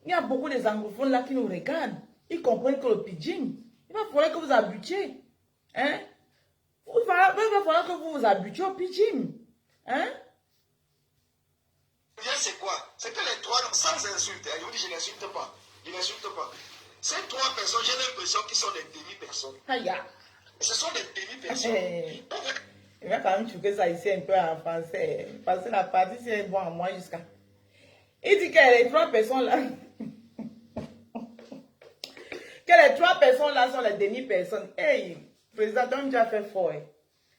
Il y a beaucoup des anglophones là qui nous regardent. Ils comprennent que le pidgin, il va falloir que vous habituez. Hein? Il va falloir que vous vous habituez au pidgin. Hein? C'est quoi? C'est que les trois, sans insulte, je vous dis, je n'insulte pas. Je n'insulte pas. Ces trois personnes, j'ai l'impression qu'ils sont des demi-personnes. Aïe. Ce sont des demi-personnes. Il va quand même choquer ça ici un peu en français. Parce que la partie, c'est bon à moi jusqu'à. Il dit que les trois personnes là. Que les trois personnes là sont les demi-personnes. Hey, président, donc tu as fait fort. Hein.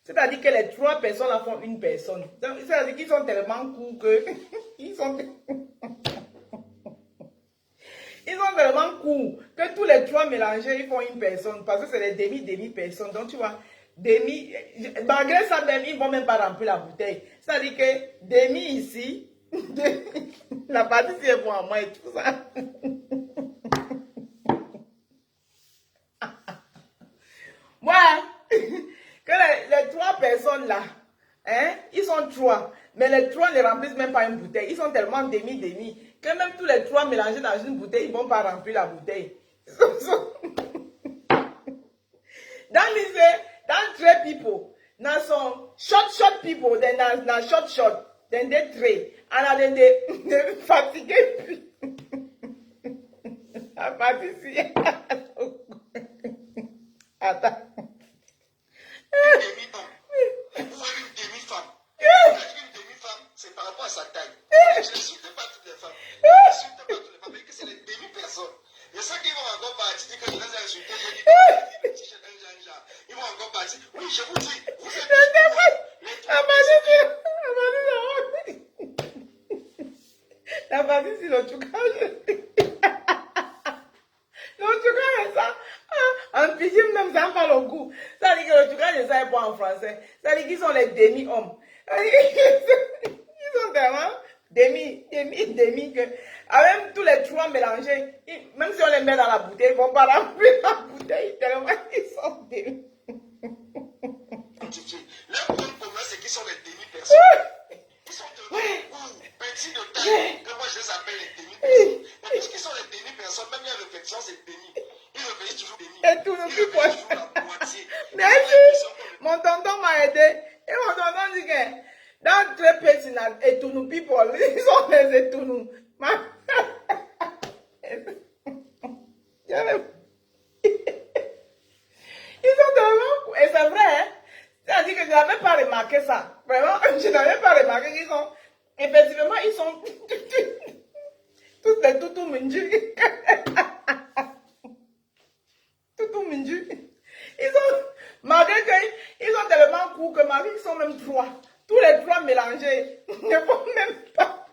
C'est-à-dire que les trois personnes là font une personne. C'est-à-dire qu'ils sont tellement courts que. Ils sont tellement courts que tous les trois mélangés, ils font une personne. Parce que c'est les demi-personnes. Donc tu vois, malgré ça même, ils ne vont même pas remplir la bouteille. C'est-à-dire que demi ici, la partie c'est pour moi et tout ça. Moi, que les trois personnes là, hein, ils sont trois. Mais les trois ne remplissent même pas une bouteille. Ils sont tellement demi, que même tous les trois mélangés dans une bouteille, ils ne vont pas remplir la bouteille. Dans three people, now some short people, then na short, then they three, and then they fatigué. La partie ici. Attends. Une demi-femme. Une demi-femme, c'est par rapport à sa taille. Je n'insulte pas toutes les femmes. Je n'insulte pas toutes les femmes, mais que c'est les demi-personnes. Et ça qu'ils vont encore partir, que je les ai insultés, je dis que le t-shirt ils vont encore partir. Oui, je vous dis, vous êtes les trois personnes. La partie ici, le choucage. Le choucage, ça. En pidgin, même ça n'a pas le goût. Ça dit que le choucage, ça est bon en français. Ça dit qu'ils sont les demi-hommes. Ils sont tellement demi, que avec tous les trois mélangés, même si on les met dans la bouteille, ils ne vont pas remplir la bouteille tellement ils sont demi. Leur point commun, c'est qu'ils sont les demi-personnes. Ils sont petits de taille, que moi je les appelle les demi-personnes. Mais puisqu'ils sont les demi-personnes, même les réflexions, c'est demi. Ils réfléchissent toujours demi. Et tout le plus quoi. La moitié. Merci. Mon tonton m'a aidé. Et mon tonton dit que dans très personnel, et tous nous people, ils sont les étounous. Ils sont tellement. Et c'est vrai, hein? C'est-à-dire que je n'avais pas remarqué ça. Vraiment, je n'avais pas remarqué qu'ils sont. Effectivement, ils sont. Tous les toutous minju. Toutous minju. Ils sont. Malgré qu'ils sont tellement courts que malgré qu'ils sont même trois. Tous les trois mélangés ne vont même pas.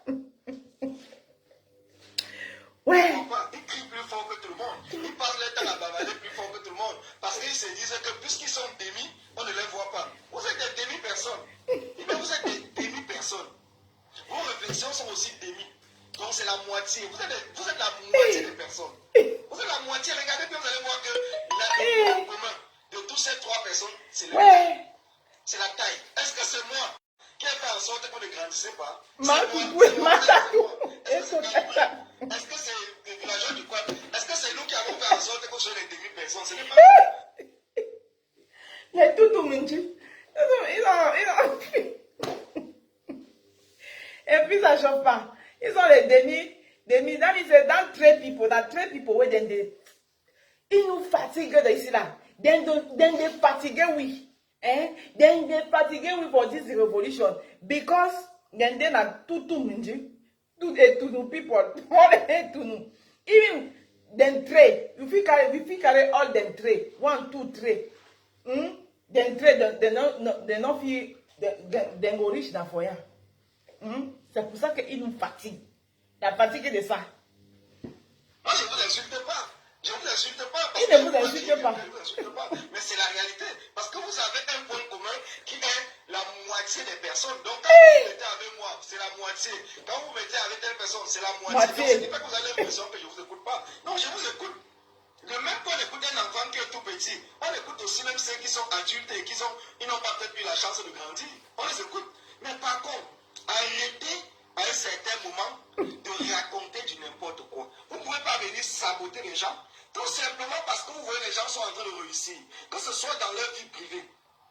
Ouais. Ils crient plus fort que tout le monde. Ils passent leur temps à bavaler plus fort que tout le monde. Parce qu'ils se disent que puisqu'ils sont demi, on ne les voit pas. Vous êtes des demi-personnes. Mais vous êtes des demi-personnes. Vos réflexions sont aussi demi. Donc c'est la moitié. Vous êtes la moitié des personnes. Vous êtes la moitié. Regardez bien, vous allez voir que le point commun de toutes ces trois personnes, c'est le taille. C'est la taille. Est-ce que c'est moi qui ai fait en sorte que vous ne grandissez pas? Est-ce que c'est le villageois du coin? Est-ce que c'est nous qui avons fait en sorte que vous soyez les demi-personnes? Ce n'est pas nous. Les toutous minju. Et puis ça chauffe pas. Ils sont les demi. Dans three people, ouais, ils nous fatiguent d'ici là. Then they fatigued, oui. Then they fatigued we for this revolution. Because then they are tutu minji. To people. All to know. Even then three. We fit carry all them three. 1, 2, 3. Then three, they not feel they go reach that for ya. C'est pour ça qu'ils nous fatiguent. La fatigue de ça. Moi, je ne vous insulte pas. insulte pas. Il ne vous insulte pas. Il ne vous insulte pas. Mais c'est la réalité. Parce que vous avez un point commun qui est la moitié des personnes. Donc quand vous mettez avec moi, c'est la moitié. Quand vous mettez avec telle personne, c'est la moitié. Donc ce n'est pas que vous avez l'impression que je ne vous écoute pas. Non, je vous écoute. De même qu'on écoute un enfant qui est tout petit, on écoute aussi même ceux qui sont adultes et ils n'ont pas peut-être eu la chance de grandir. On les écoute. Mais par contre, arrêtez à un certain moment de raconter du n'importe quoi. Vous ne pouvez pas venir saboter les gens, tout simplement parce que vous voyez les gens sont en train de réussir. Que ce soit dans leur vie privée,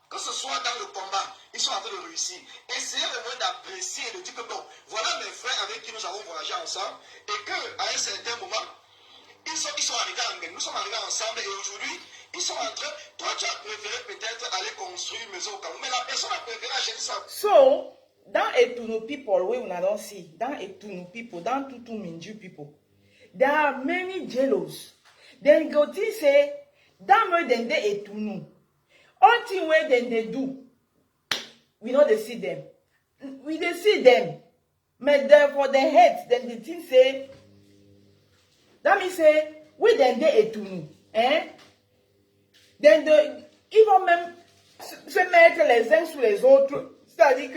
que ce soit dans le combat, ils sont en train de réussir. Essayez au moins d'apprécier et de dire que bon, voilà mes frères avec qui nous avons voyagé ensemble et qu'à un certain moment, ils sont arrivés en gang, nous sommes arrivés ensemble et aujourd'hui, ils sont en train, toi tu as préféré peut-être aller construire une maison au Cameroun, mais la personne a préféré acheter ça. So, dans Etunu people, we will not see, dans Etunu people, dans Tutu Minju people, there are many jealous. Then go to say, that way then they Etunu. All thing where then they do, we know they see them. We they see them. But therefore the heads, then the thing say, that means say, we then they Etunu. Then ils vont même se mettre les uns sur les autres. C'est-à-dire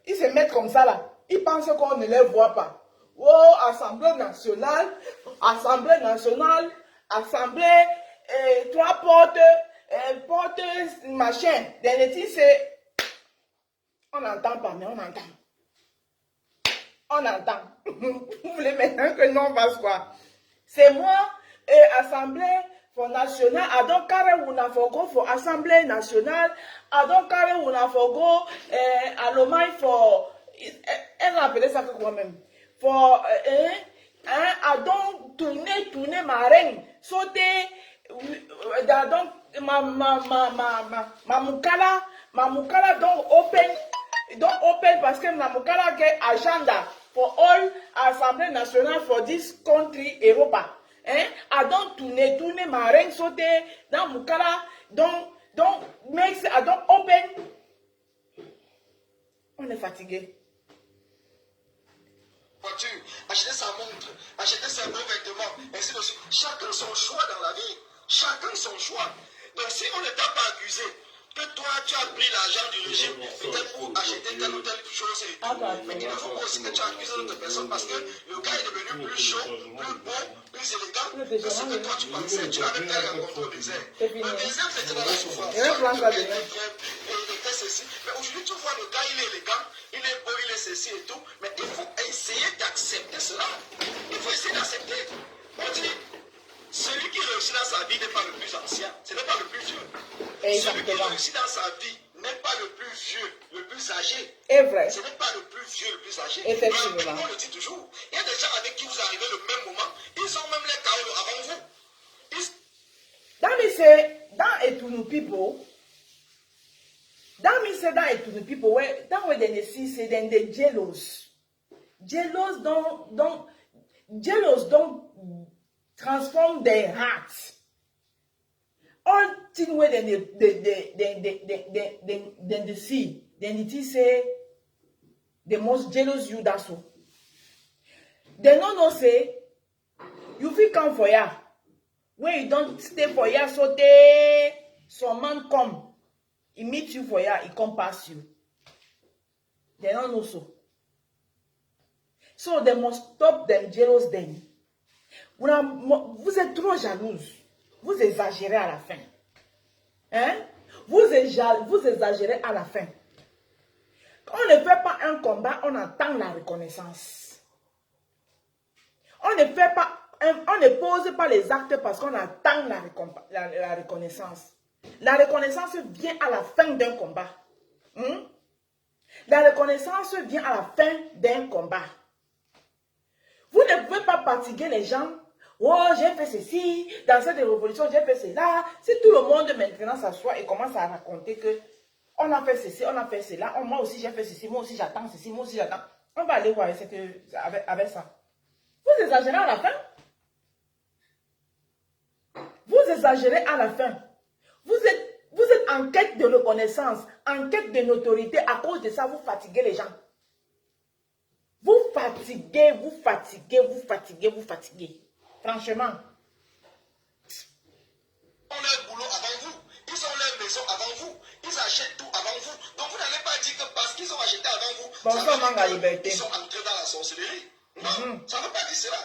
qu'ils se mettent comme ça là. Ils pensent qu'on ne les voit pas. Oh, Assemblée nationale, Assemblée, trois portes, portes, machin. Then the thing c'est, on n'entend pas, mais on entend. On entend. Vous voulez maintenant que non passe quoi? C'est moi, Assemblée nationale, I don't care when I forgo for Assemblée nationale, I don't care when I forgo Alomai for, elle a appelé ça quoi même? For, I don't tourner ma reine, sauter, donc, ma mukala don't open parce que ma mukala get agenda for all Assemblée nationale for this country, Europa. I don't tourner ma reine sauter dans mukala, don't make, I don't open. On est fatigué. Voiture, acheter sa montre, acheter ses beaux vêtements, ainsi de suite. Chacun son choix dans la vie. Chacun son choix. Donc si on ne t'a pas accusé que toi tu as pris l'argent du régime peut-être pour acheter telle ou telle chose et tout, mais il ne faut pas aussi que tu accuses d'autres personnes parce que le gars est devenu plus chaud, plus beau, plus élégant que ce que toi tu pensais. Tu avais peut-être rencontré au désert. Le désert c'était dans la souffrance. Il était ceci. Mais aujourd'hui tu vois le gars il est élégant, il est beau, il est ceci et tout, mais il faut essayer d'accepter cela. Il faut essayer d'accepter. On dit, celui qui réussit dans sa vie n'est pas le plus ancien, ce n'est pas le plus vieux. Celui qui réussit dans sa vie n'est pas le plus vieux, le plus âgé. C'est vrai. Ce n'est pas le plus vieux, le plus âgé. Effectivement. On le dit toujours. Il y a des gens avec qui vous arrivez le même moment, ils ont même les chaos avant vous. That means say, that Etunu people, where that way then they see say then they jealous. Jealous don't transform their hearts. All things where then they see, then it is say the most jealous you that's all. They don't know say you feel come for ya. When you don't stay for ya, so they some man come, he meet you for ya, he come past you. They don't know so. So they must stop them jealous then. Vous êtes trop jalouse. Vous exagérez à la fin. Hein? Vous exagérez à la fin. Quand on ne fait pas un combat, on attend la reconnaissance. On ne pose pas les actes parce qu'on attend la reconnaissance. La reconnaissance vient à la fin d'un combat. La reconnaissance vient à la fin d'un combat. Vous ne pouvez pas fatiguer les gens. Oh, j'ai fait ceci, dans cette révolution, j'ai fait cela. Si tout le monde maintenant s'assoit et commence à raconter que on a fait ceci, on a fait cela, moi aussi j'ai fait ceci, moi aussi j'attends ceci, moi aussi j'attends. On va aller voir avec ça. Vous exagérez à la fin. Vous exagérez à la fin. Vous êtes en quête de reconnaissance, en quête de notoriété. À cause de ça, vous fatiguez les gens. Vous fatiguez. Franchement. ils achètent tout avant vous. Donc vous n'allez pas dire que parce qu'ils ont acheté avant vous, Bonsoir, Manga Liberté. ils sont entrés dans la sorcellerie. Non, ça ne veut pas dire cela.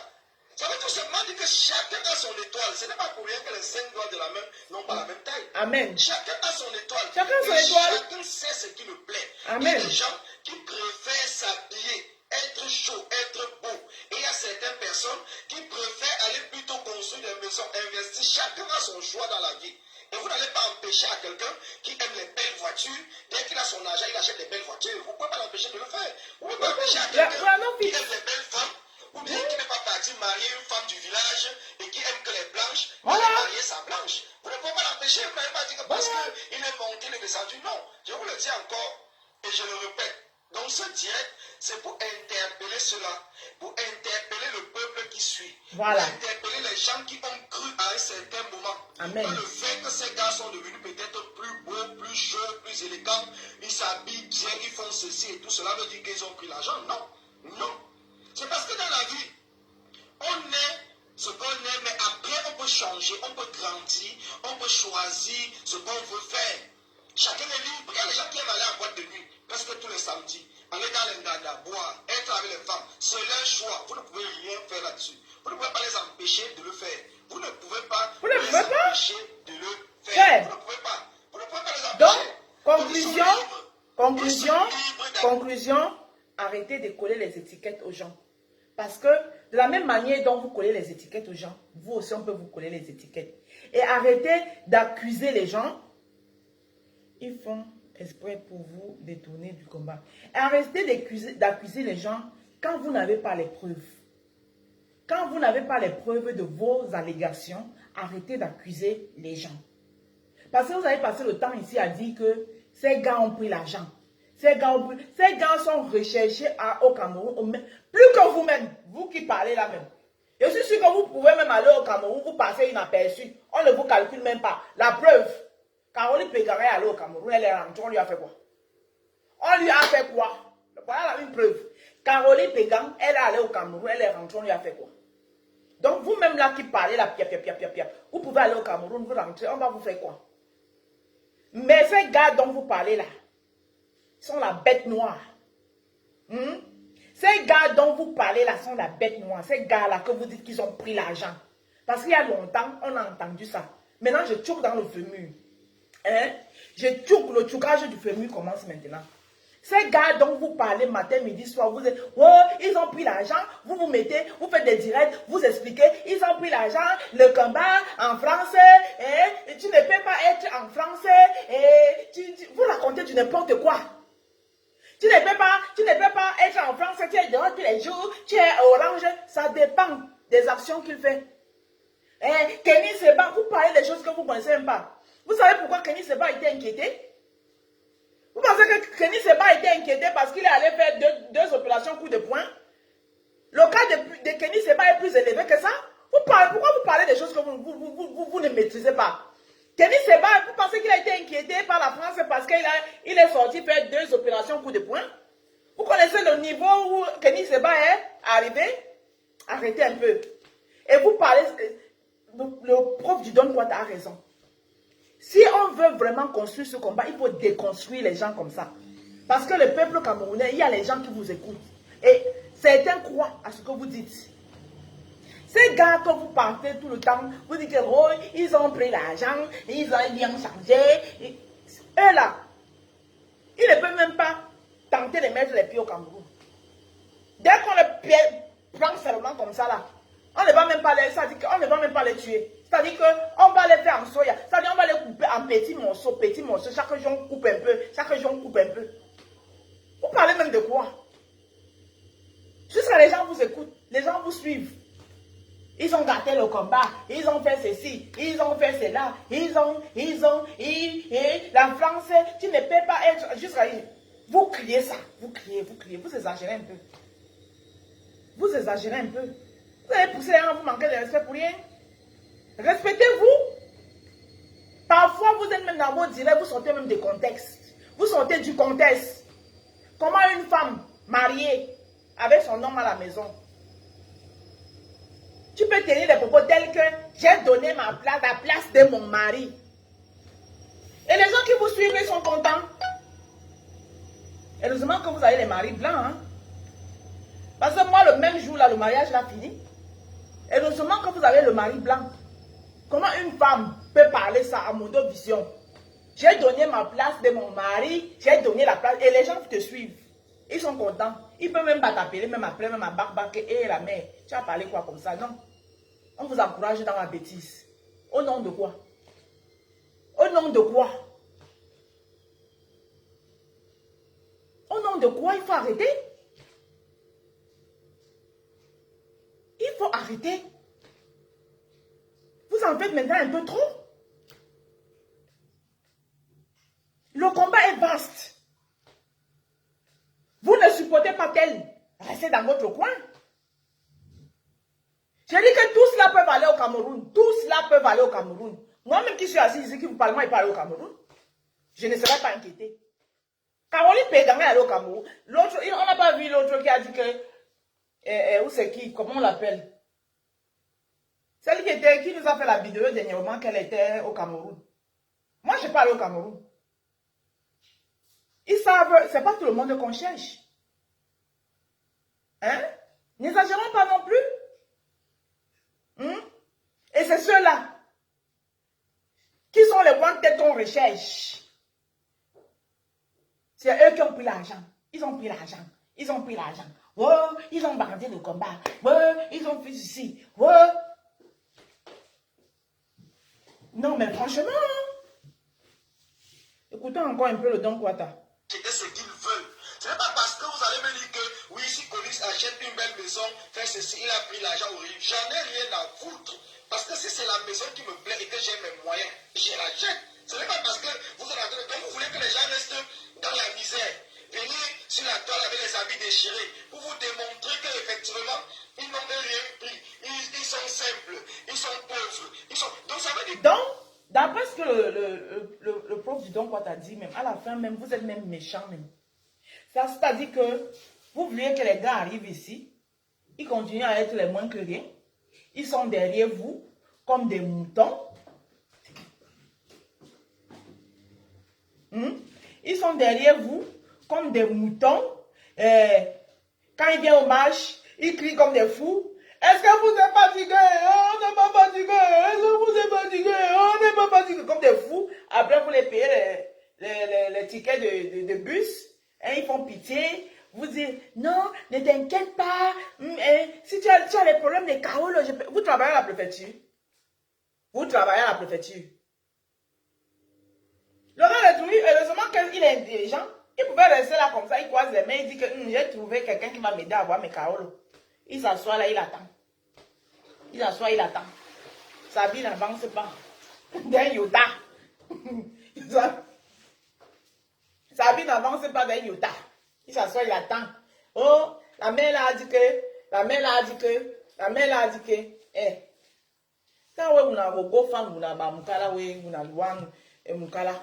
Ça veut tout simplement dire que chacun a son étoile. Ce n'est pas pour rien que les 5 doigts de la main n'ont pas la même taille. Amen. Chacun a son étoile. Chacun son étoile. Chacun sait ce qui le plaît. Amen. Il y a des gens qui préfèrent s'habiller, être chaud, être beau. Et il y a certaines personnes qui préfèrent aller plutôt construire des maisons, investir. Chacun a son choix dans la vie. Et vous n'allez pas empêcher à quelqu'un qui aime les belles voitures, dès qu'il a son argent, il achète des belles voitures. Vous ne pouvez pas l'empêcher de le faire. Vous ne pouvez pas empêcher à quelqu'un qui aime les belles femmes, ou bien qui n'est pas parti marier une femme du village et qui aime que les blanches, d'aller marier sa blanche. Vous ne pouvez pas l'empêcher. Vous n'allez pas dire que parce qu'il est monté le message. Non, je vous le dis encore et je le répète. Donc ce direct, c'est pour interpeller cela, pour interpeller le peuple qui suit, voilà. Pour interpeller les gens qui ont cru à un certain moment. Amen. Que le fait que ces gars sont devenus peut-être plus beaux, plus chauds, plus élégants, ils s'habillent bien, ils font ceci et tout cela veut dire qu'ils ont pris l'argent. Non, non. C'est parce que dans la vie, on est ce qu'on est, mais après on peut changer, on peut grandir, on peut choisir ce qu'on veut faire. Chacun est libre. Il y a des gens qui aiment aller en boîte de nuit, presque tous les samedis, aller dans les nadas, boire, être avec les femmes. C'est leur choix. Vous ne pouvez rien faire là-dessus. Vous ne pouvez pas les empêcher de le faire. Vous ne pouvez pas les empêcher de le faire. Vous ne pouvez pas. Vous ne pouvez pas les empêcher. Donc, conclusion, arrêtez de coller les étiquettes aux gens. Parce que de la même manière dont vous collez les étiquettes aux gens, vous aussi on peut vous coller les étiquettes. Et arrêtez d'accuser les gens. Ils font exprès pour vous détourner du combat. Et arrêtez d'accuser les gens quand vous n'avez pas les preuves. Quand vous n'avez pas les preuves de vos allégations, arrêtez d'accuser les gens. Parce que vous avez passé le temps ici à dire que ces gars ont pris l'argent. Ces gars sont recherchés au Cameroun, plus que vous-même, vous qui parlez là même. Je suis sûr que vous pouvez même aller au Cameroun, vous passez inaperçu. On ne vous calcule même pas. La preuve, Caroline Pégaré est allée au Cameroun, elle est rentrée, on lui a fait quoi? On lui a fait quoi? Voilà une preuve. Caroline Pégan, elle est allée au Cameroun, elle est rentrée, on lui a fait quoi? Donc vous-même là qui parlez là, vous pouvez aller au Cameroun, vous rentrez, on va vous faire quoi? Mais ces gars dont vous parlez là, sont la bête noire. Ces gars dont vous parlez là sont la bête noire. Ces gars-là que vous dites qu'ils ont pris l'argent. Parce qu'il y a longtemps, on a entendu ça. Maintenant, je tchouk dans le fémur. Je tchouk, le tchoukage du fémur commence maintenant. Ces gars dont vous parlez matin, midi, soir, vous dites, oh, ils ont pris l'argent, vous vous mettez, vous faites des directs, vous expliquez, ils ont pris l'argent, le combat en français, tu ne peux pas être en français, vous racontez du n'importe quoi. Tu ne peux pas être en France, tu es dehors tous les jours, tu es orange, ça dépend des actions qu'il fait. Kenny Seba, vous parlez des choses que vous ne connaissez même pas. Vous savez pourquoi Kenny Seba a été inquiété? Vous pensez que Kenny Seba a été inquiété parce qu'il est allé faire deux opérations coup de poing? Le cas de Kenny Seba est plus élevé que ça? Pourquoi vous parlez des choses que vous ne maîtrisez pas? Kenny Seba, vous pensez qu'il a été inquiété par la France parce qu'il est sorti faire 2 opérations coup de poing? Vous connaissez le niveau où Kenny Seba est arrivé? Arrêtez un peu. Et vous parlez, le prof du Don Quat a raison. Si on veut vraiment construire ce combat, il faut déconstruire les gens comme ça. Parce que le peuple camerounais, il y a les gens qui vous écoutent. Et certains croient à ce que vous dites. Ces gars que vous partez tout le temps, vous dites que oh, ils ont pris l'argent, ils ont bien changé. Eux là, ils ne peuvent même pas tenter de mettre les pieds au Cameroun. Dès qu'on les prend seulement comme ça là, on ne va même pas les tuer. C'est-à-dire qu'on va les faire en soya. C'est-à-dire qu'on va les couper en petits morceaux. Chaque jour on coupe un peu. Vous parlez même de quoi? Jusqu'à les gens vous écoutent, les gens vous suivent. Ils ont gâté le combat, ils ont fait ceci, ils ont fait cela, la France, tu ne peux pas être jusqu'à... Vous criez ça, vous criez, vous exagérez un peu. Vous allez pousser les gens, vous manquez de respect pour rien. Respectez-vous. Parfois, vous êtes même dans vos directs, vous sortez même du contexte. Vous sortez du contexte. Comment une femme mariée avec son homme à la maison, tu peux tenir des propos tels que j'ai donné ma place, la place de mon mari. Et les gens qui vous suivent, ils sont contents. Heureusement que vous avez les maris blancs. Hein? Parce que moi, le même jour, là, le mariage l'a fini. Heureusement que vous avez le mari blanc. Comment une femme peut parler ça à mon vision? J'ai donné ma place de mon mari, j'ai donné la place et les gens te suivent. Ils sont contents. Ils peuvent même pas t'appeler, même après, même à barbaque. Et la mère, tu as parlé quoi comme ça? Non. On vous encourage dans la bêtise. Au nom de quoi? Au nom de quoi? Au nom de quoi il faut arrêter? Il faut arrêter. Vous en faites maintenant un peu trop. Le combat est vaste. Vous ne supportez pas qu'elle reste dans votre coin. Je dis que tous là peuvent aller au Cameroun. Tous là peuvent aller au Cameroun. Moi-même qui suis assis ici, qui vous parle, moi, il peut aller au Cameroun. Je ne serai pas inquiété. Caroline Pégangue est allée au Cameroun. L'autre, on n'a pas vu l'autre qui a dit que... où c'est qui? Comment on l'appelle? Celle qui nous a fait la vidéo dernièrement qu'elle était au Cameroun. Moi, je ne suis pas allée au Cameroun. Ils savent, c'est pas tout le monde qu'on cherche. Hein? N'exagérons pas non plus. Et c'est ceux-là qui sont les wanted qu'on recherche. C'est eux qui ont pris l'argent. Ils ont pris l'argent. Ils ont pris l'argent. Oh, ils ont bandé le combat. Oh, ils ont fait ceci. Oh. Non, mais franchement, écoutons encore un peu le Don Kwata. C'était ce qu'ils veulent. Ce n'est pas parce que vous allez me dire que oui, si Colis achète une belle maison, fait ceci, il a pris l'argent au rive. J'en ai rien à foutre. Parce que si c'est la maison qui me plaît et que j'ai mes moyens, je l'achète. Ce n'est pas parce que vous êtes en train de... Quand vous voulez que les gens restent dans la misère, venir sur la toile avec les habits déchirés, pour vous démontrer qu'effectivement, ils n'ont rien pris. Ils sont simples, ils sont pauvres. Donc ça veut dire... Donc, d'après ce que le prof du Don Kwata dit, même à la fin, même vous êtes même méchant même. Ça, c'est-à-dire que vous voulez que les gars arrivent ici, ils continuent à être les moins que rien. Ils sont derrière vous comme des moutons. Ils sont derrière vous comme des moutons. Quand ils viennent au match, ils crient comme des fous. Est-ce que vous êtes fatigués? On n'est pas fatigués. Est-ce que vous êtes fatigués? On n'est pas fatigués. Comme des fous. Après, vous les payez les tickets de bus. Et ils font pitié. Vous dites, non, ne t'inquiète pas. Si tu as les problèmes de Carole, vous travaillez à la préfecture. Vous travaillez à la préfecture. Laurent Lettoumi, heureusement qu'il est intelligent. Il pouvait rester là comme ça, il croise les mains, il dit que j'ai trouvé quelqu'un qui va m'aider à avoir mes Carole. Il s'assoit là, il attend. Il s'assoit, il attend. Sa vie n'avance pas. D'un Yoda. Sa vie n'avance pas d'un Yoda. Il s'assoit, il attend. Oh, la mère là a dit que, la mère là a dit que, la mère là a dit que, quand on a go femme, on a mukala, on a louane et mukala.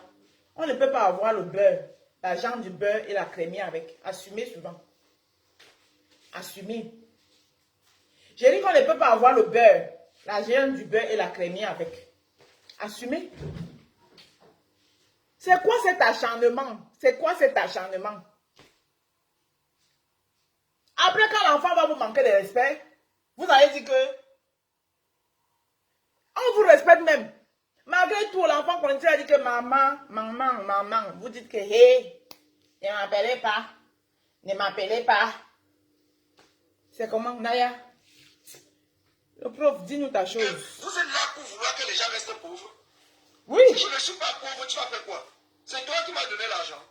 On ne peut pas avoir le beurre, l'argent du beurre et la crémière avec. Assumez souvent. Assumez. J'ai dit qu'on ne peut pas avoir le beurre, l'argent du beurre et la crémière avec. Assumez. C'est quoi cet acharnement? C'est quoi cet acharnement? Après, quand l'enfant va vous manquer de respect, vous allez dire que on vous respecte même. Malgré tout, l'enfant continue à dire que maman, maman, maman. Vous dites que hé, ne m'appelez pas. Ne m'appelez pas. C'est comment, Naya? Le prof, dis-nous ta chose. Vous êtes là pour vouloir que les gens restent pauvres. Oui. Si je ne suis pas pauvre, tu vas faire quoi? C'est toi qui m'as donné l'argent.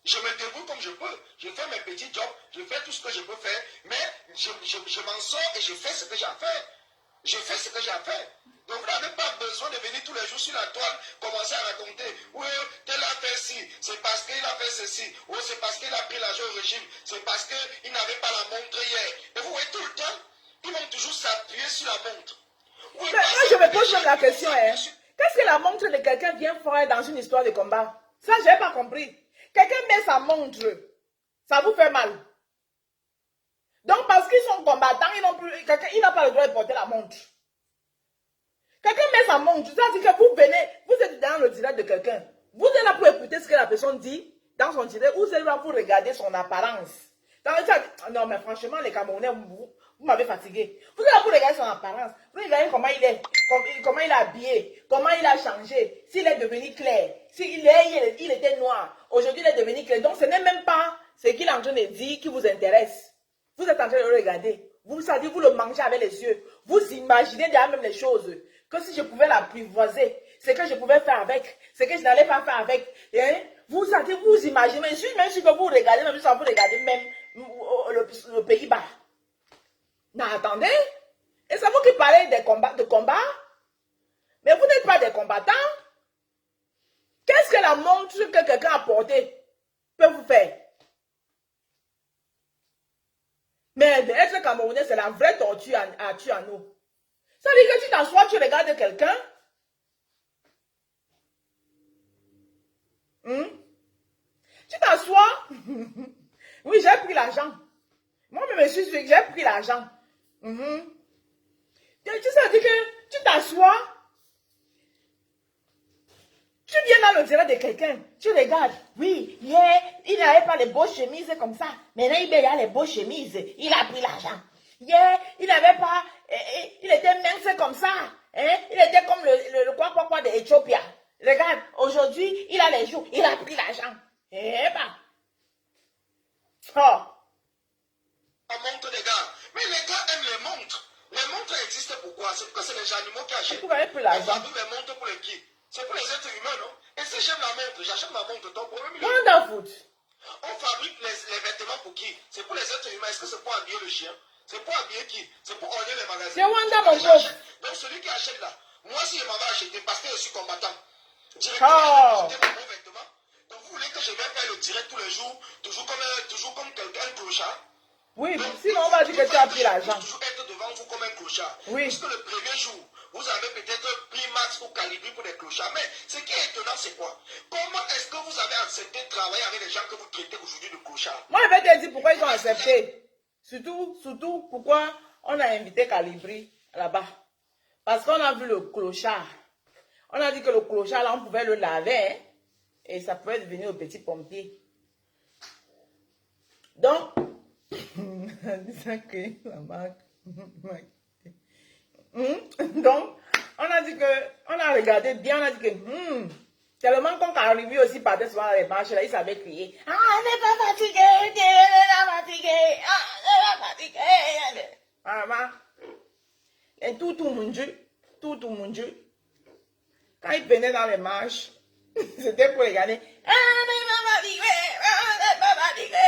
Je me débrouille comme je peux. Je fais mes petits jobs, je fais tout ce que je peux faire, mais je m'en sors et je fais ce que j'ai à faire. Je fais ce que j'ai à faire. Donc vous n'avez pas besoin de venir tous les jours sur la toile, commencer à raconter, oui, tel a fait ci, c'est parce qu'il a fait ceci, ou c'est parce qu'il a pris l'argent au régime, c'est parce qu'il n'avait pas la montre hier. Et vous voyez tout le temps, ils vont toujours s'appuyer sur la montre. Oui, mais moi, je me pose même la question, qu'est-ce que la montre de quelqu'un vient faire dans une histoire de combat? Ça, je n'ai pas compris. Quelqu'un met sa montre, ça vous fait mal. Donc, parce qu'ils sont combattants, il n'a pas le droit de porter la montre. Quelqu'un met sa montre, ça veut dire que vous venez, vous êtes dans le direct de quelqu'un. Vous êtes là pour écouter ce que la personne dit dans son direct ou vous êtes là pour regarder son apparence. Non, mais franchement, les Camerounais, vous m'avez fatigué. Vous êtes là pour regarder son apparence. Vous regardez comment il est, comment il est habillé, comment il a changé, s'il est devenu clair, s'il il était noir. Aujourd'hui, il est devenu clair. Donc, ce n'est même pas ce qu'il est en train de dire qui vous intéresse. Vous êtes en train de le regarder. Vous savez, vous le mangez avec les yeux. Vous imaginez déjà même les choses. Que si je pouvais l'apprivoiser, ce que je pouvais faire avec, ce que je n'allais pas faire avec. Hein? Vous savez, vous imaginez, même si que vous regardez, même si vous regardez même le Pays-Bas. Non, attendez. Et c'est vous qui parlez de combat. Mais vous n'êtes pas des combattants. Qu'est-ce que la montre que quelqu'un a portée peut vous faire? Mais être Camerounais, c'est la vraie torture à tuer à nous. Ça veut dire que tu t'assois, tu regardes quelqu'un. Tu t'assois. Oui, j'ai pris l'argent. Moi-même, je suis sûr que j'ai pris l'argent. Tu sais, dire que tu t'assois. Tu viens dans le direct de quelqu'un. Tu regardes. Oui, hier, il n'avait pas les beaux chemises comme ça. Maintenant, il a les beaux chemises. Il a pris l'argent. Hier, il n'avait pas... il était mince comme ça. Hein? Il était comme le quoi de Éthiopia. Regarde, aujourd'hui, il a les joues. Il a pris l'argent. Eh ben. Oh. La montre des gars. Mais les gars aiment les montres. Les montres existent pourquoi? C'est parce que c'est les animaux qui achètent. Pourquoi il a pris l'argent? Les montres pour les qui? C'est pour les êtres humains, non? Et si j'aime la montre, j'achète ma montre. Ton problème, il est... Wonderfoot. On fabrique les vêtements pour qui? C'est pour les êtres humains. Est-ce que c'est pour habiller le chien? C'est pour habiller qui? C'est pour orner les magasins. C'est Wanda, mon pauvre. Donc celui qui achète là, moi si je m'en vais acheter parce que je suis combattant, Oh. acheter mon bon vêtement. Donc vous voulez que je vais faire le direct tous les jours, toujours comme quelqu'un, un clochard? Oui, donc, sinon on va dire que tu as pris l'argent. Toujours être devant vous comme un clochard. Oui. Puisque le premier jour, vous avez peut-être pris Max ou Calibri pour des clochards. Mais ce qui est étonnant, c'est quoi? Comment est-ce que vous avez accepté de travailler avec les gens que vous traitez aujourd'hui de clochards? Moi, je vais te dire pourquoi ils ont accepté. Surtout pourquoi on a invité Calibri là-bas. Parce qu'on a vu le clochard. On a dit que le clochard, là, on pouvait le laver. Hein, et ça pouvait devenir au petit pompier. Donc, disant que la marque. Donc, on a dit que, on a regardé bien, on a dit que, tellement qu'on Calibri aussi partait souvent dans les marches, là, il savait crier. Ah, on n'est pas fatigué, on n'est pas fatigué, ah, on n'est pas fatigué. Maman, et tout mon Dieu. Quand il venait dans les marches, c'était pour regarder. Ah, on n'est pas fatigué, on n'est pas fatigué.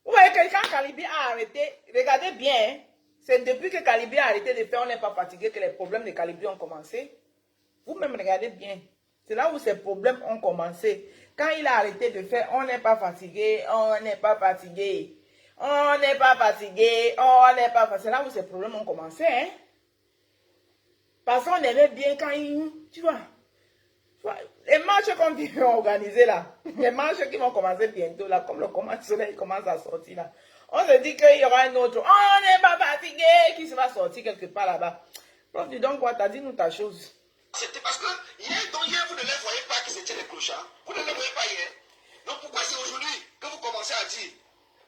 Vous voyez que quand Calibri a arrêté, regardez bien, hein, c'est depuis que Calibri a arrêté de faire On n'est pas fatigué que les problèmes de Calibri ont commencé. Vous-même regardez bien. C'est là où ces problèmes ont commencé. Quand il a arrêté de faire On n'est pas fatigué, on n'est pas fatigué, on n'est pas fatigué, on n'est pas fatigué. C'est là où ces problèmes ont commencé. Hein? Parce qu'on aimait bien quand il... Tu vois, les marches qu'on vient organiser là, les marches qui vont commencer bientôt là, comme le soleil commence à sortir là, on se dit qu'il y aura un autre, on n'est pas fatigué, qui se va sortir quelque part là-bas. Prof, dis donc quoi, t'as dit nous ta chose. C'était parce que hier, vous ne les voyez pas que c'était des clochards. Vous ne les voyez pas hier. Donc pourquoi c'est aujourd'hui que vous commencez à dire?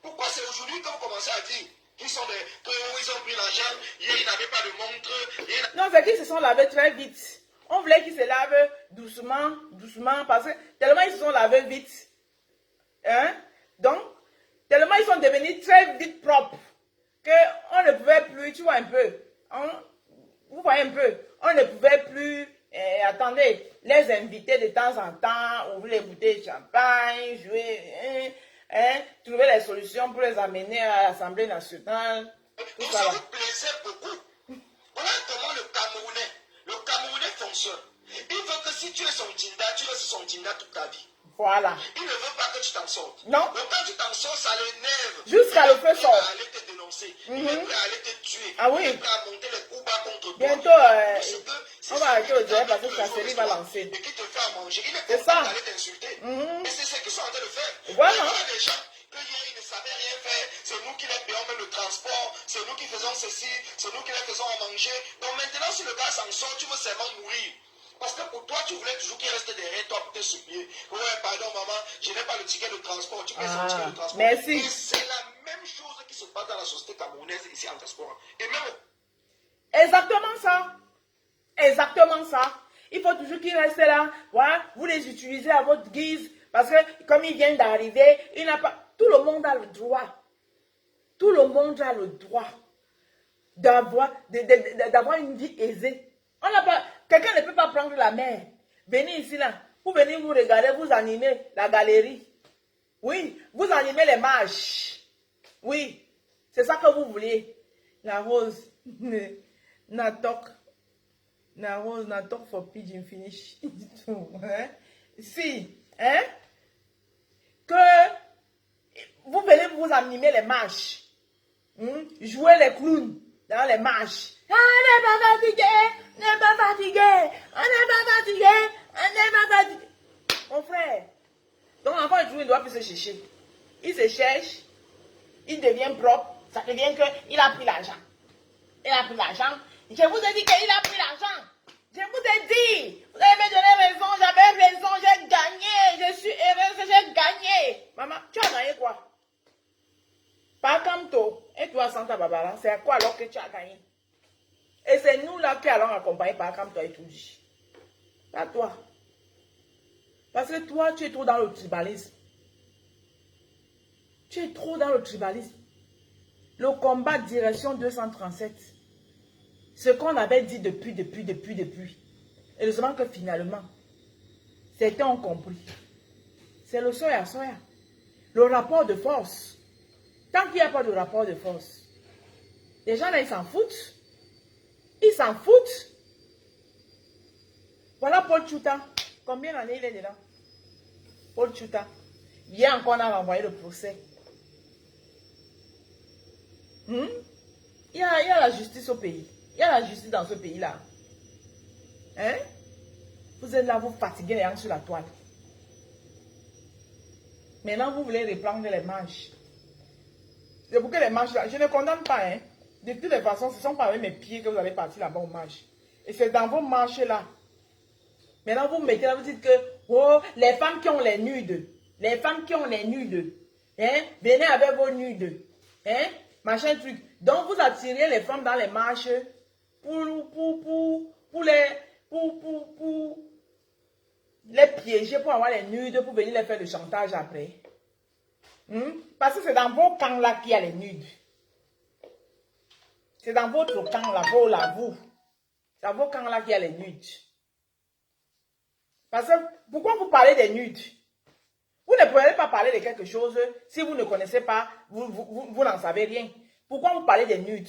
Pourquoi c'est aujourd'hui que vous commencez à dire qu'ils sont ils ont pris l'argent, hier ils n'avaient pas de montre. Non, c'est qu'ils se sont lavés très vite. On voulait qu'ils se lavent doucement, parce que tellement ils se sont lavés vite. Hein? Donc, tellement ils sont devenus très vite propres, qu'on ne pouvait plus, tu vois un peu, vous voyez un peu, on ne pouvait plus, attendez, les inviter de temps en temps, ouvrir les bouteilles de champagne, jouer, trouver les solutions pour les amener à l'Assemblée nationale. Tout ça. Ça vous plaisait beaucoup. Voilà comment le Camerounais fonctionne. Il veut que si tu es son Tinda, tu restes son Tinda toute ta vie. Voilà. Il ne veut pas que tu t'en sortes. Non. Donc quand tu t'en sors, ça l'énerve. Jusqu'à le feu sort. Il est prêt à aller te dénoncer. Il est prêt à aller te tuer. Ah oui. Il est prêt à monter les coups bas contre toi. Bientôt, on va arrêter le direct parce que sa série va lancer. Et qui te fait à manger. Il est C'est content ça. d'aller t'insulter. Et c'est ce qu'ils sont en train de faire. Voilà. Il y a des gens que hier ils ne savaient rien faire. C'est nous qui les payons même le transport. C'est nous qui faisons ceci. C'est nous qui les faisons à manger. Donc maintenant, si le gars s'en sort, tu veux seulement mourir. Parce que pour toi, tu voulais toujours qu'il reste derrière toi pour te supplier. Ouais, pardon, maman, je n'ai pas le ticket de transport. Tu payes son ticket de transport. Merci. Et c'est la même chose qui se passe dans la société camerounaise ici en diaspora. Et même. Exactement ça. Exactement ça. Il faut toujours qu'ils restent là. Voilà, vous les utilisez à votre guise. Parce que comme ils viennent d'arriver, il n'a pas. Tout le monde a le droit. Tout le monde a le droit d'avoir une vie aisée. On n'a pas. Quelqu'un ne peut pas prendre la mer. Venez ici là. Vous venez vous regarder, vous animez la galerie. Oui, vous animez les marches. Oui, c'est ça que vous voulez. La rose. Natok. La rose, natok for pigeon finish. Hein? Si, hein? Que vous venez vous animer les marches. Jouer les clowns dans les marches. On n'est pas fatigué, on n'est pas fatigué, on n'est pas fatigué, on n'est pas fatigué. Mon frère. Donc l'enfant il ne doit plus se chercher. Il se cherche, il devient propre, ça devient qu'il a pris l'argent. Il a pris l'argent. Je vous ai dit qu'il a pris l'argent. Je vous ai dit. Vous avez donné raison, j'avais raison, j'ai gagné. Je suis heureuse, j'ai gagné. Maman, tu as gagné quoi? Pas comme toi. Et toi, Santa Barbara, c'est à quoi alors que tu as gagné? Et c'est nous là qui allons accompagner par comme toi et tout dit. Pas toi. Parce que toi, tu es trop dans le tribalisme. Tu es trop dans le tribalisme. Le combat direction 237. Ce qu'on avait dit depuis. Et seulement que finalement, certains ont compris. C'est le soya. Le rapport de force. Tant qu'il n'y a pas de rapport de force, les gens là, ils s'en foutent. Ils s'en foutent. Voilà Paul Tchouta. Combien d'années il est dedans? Paul Tchouta. Hier encore, on a renvoyé le procès. Il y a la justice au pays. Il y a la justice dans ce pays-là. Hein? Vous êtes là, vous fatiguez les gens sur la toile. Maintenant, vous voulez reprendre les manches. C'est pour que les manches là, je ne condamne pas. Hein? De toutes les façons, ce ne sont pas avec mes pieds que vous allez partir là-bas aux manches. Et c'est dans vos manches là. Maintenant, vous mettez là, vous dites que oh, les femmes qui ont les nudes, les femmes qui ont les nudes, hein? Venez avec vos nudes. Hein? Machin truc. Donc, vous attirez les femmes dans les marches pour les piéger, pour avoir les nudes, pour venir les faire le chantage après. Parce que c'est dans vos camps là qu'il y a les nudes. C'est dans votre camp là, vous. C'est dans vos camps là qu'il y a les nudes. Parce que, pourquoi vous parlez des nudes? Vous ne pouvez pas parler de quelque chose si vous ne connaissez pas, vous n'en savez rien. Pourquoi vous parlez des nudes?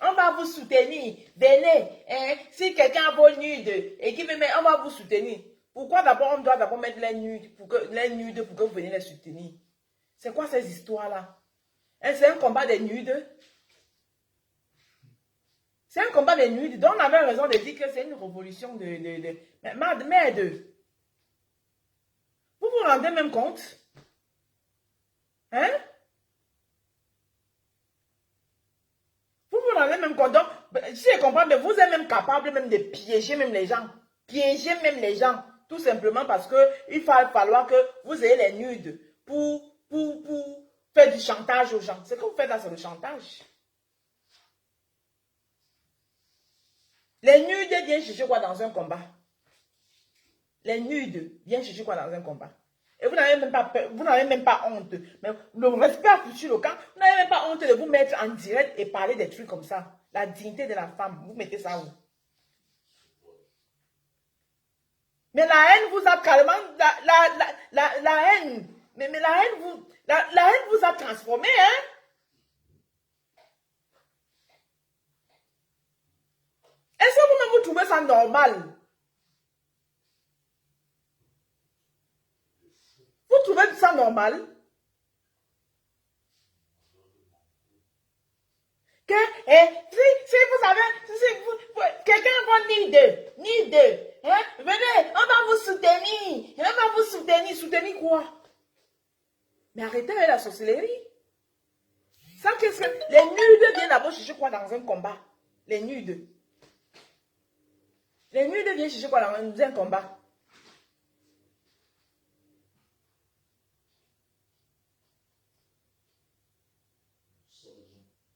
On va vous soutenir. Venez. Hein? Si quelqu'un a vos nudes et qui me met, on va vous soutenir. Pourquoi d'abord on doit d'abord mettre les nudes pour que vous veniez les soutenir? C'est quoi ces histoires-là? Hein, c'est un combat des nudes. C'est un combat des nudes. Donc on avait raison de dire que c'est une révolution merde. Vous vous rendez même compte? Hein? Vous vous rendez même compte? Donc, si je comprends, mais vous êtes même capable même de piéger même les gens. Piéger même les gens. Tout simplement parce qu'il va falloir que vous ayez les nudes pour faire du chantage aux gens. Ce que vous faites là, c'est le chantage. Les nudes viennent chercher quoi dans un combat? Les nudes viennent chercher quoi dans un combat? Et vous n'avez même pas honte. Mais le respect sur le camp, vous n'avez même pas honte de vous mettre en direct et parler des trucs comme ça. La dignité de la femme, vous mettez ça où? Mais la haine vous a carrément... La haine... Mais la haine vous a transformé, hein? Est-ce que vous-même vous trouvez ça normal? Vous trouvez ça normal? Que, si vous avez, quelqu'un va ni deux, hein? Venez, on va vous soutenir, soutenir quoi? Mais arrêtez avec la sorcellerie. Ça, qu'est-ce que, les nudes viennent d'abord chercher quoi dans un combat? Les nudes Les nuits de viennent chercher quoi dans un combat.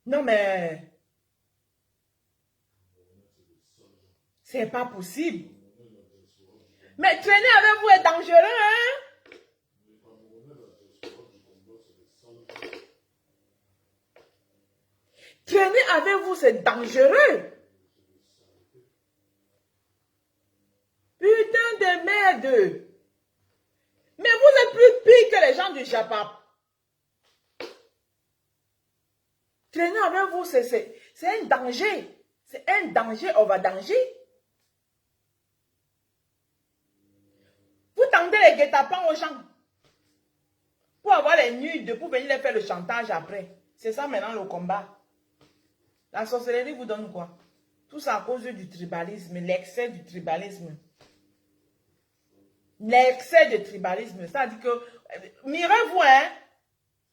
Non, mais c'est pas possible. Mais traîner avec vous est dangereux, hein? Traîner avec vous, c'est dangereux. Putain de merde. Mais vous êtes plus pire que les gens du Japon. Traîner avec vous, c'est un danger. C'est un danger, on va danger. Vous tendez les guet-apens aux gens. Pour avoir les nudes, pour venir les faire le chantage après. C'est ça maintenant le combat. La sorcellerie vous donne quoi? Tout ça à cause du tribalisme, l'excès du tribalisme. L'excès de tribalisme. Ça dit que, mirez-vous, hein?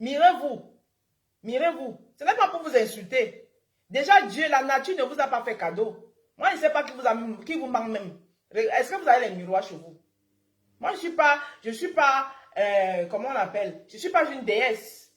Mirez-vous. Mirez-vous. Ce n'est pas pour vous insulter. Déjà, Dieu, la nature ne vous a pas fait cadeau. Moi, je ne sais pas qui vous manque même. Est-ce que vous avez les miroirs chez vous? Moi, je ne suis pas, comment on appelle? Je ne suis pas une déesse.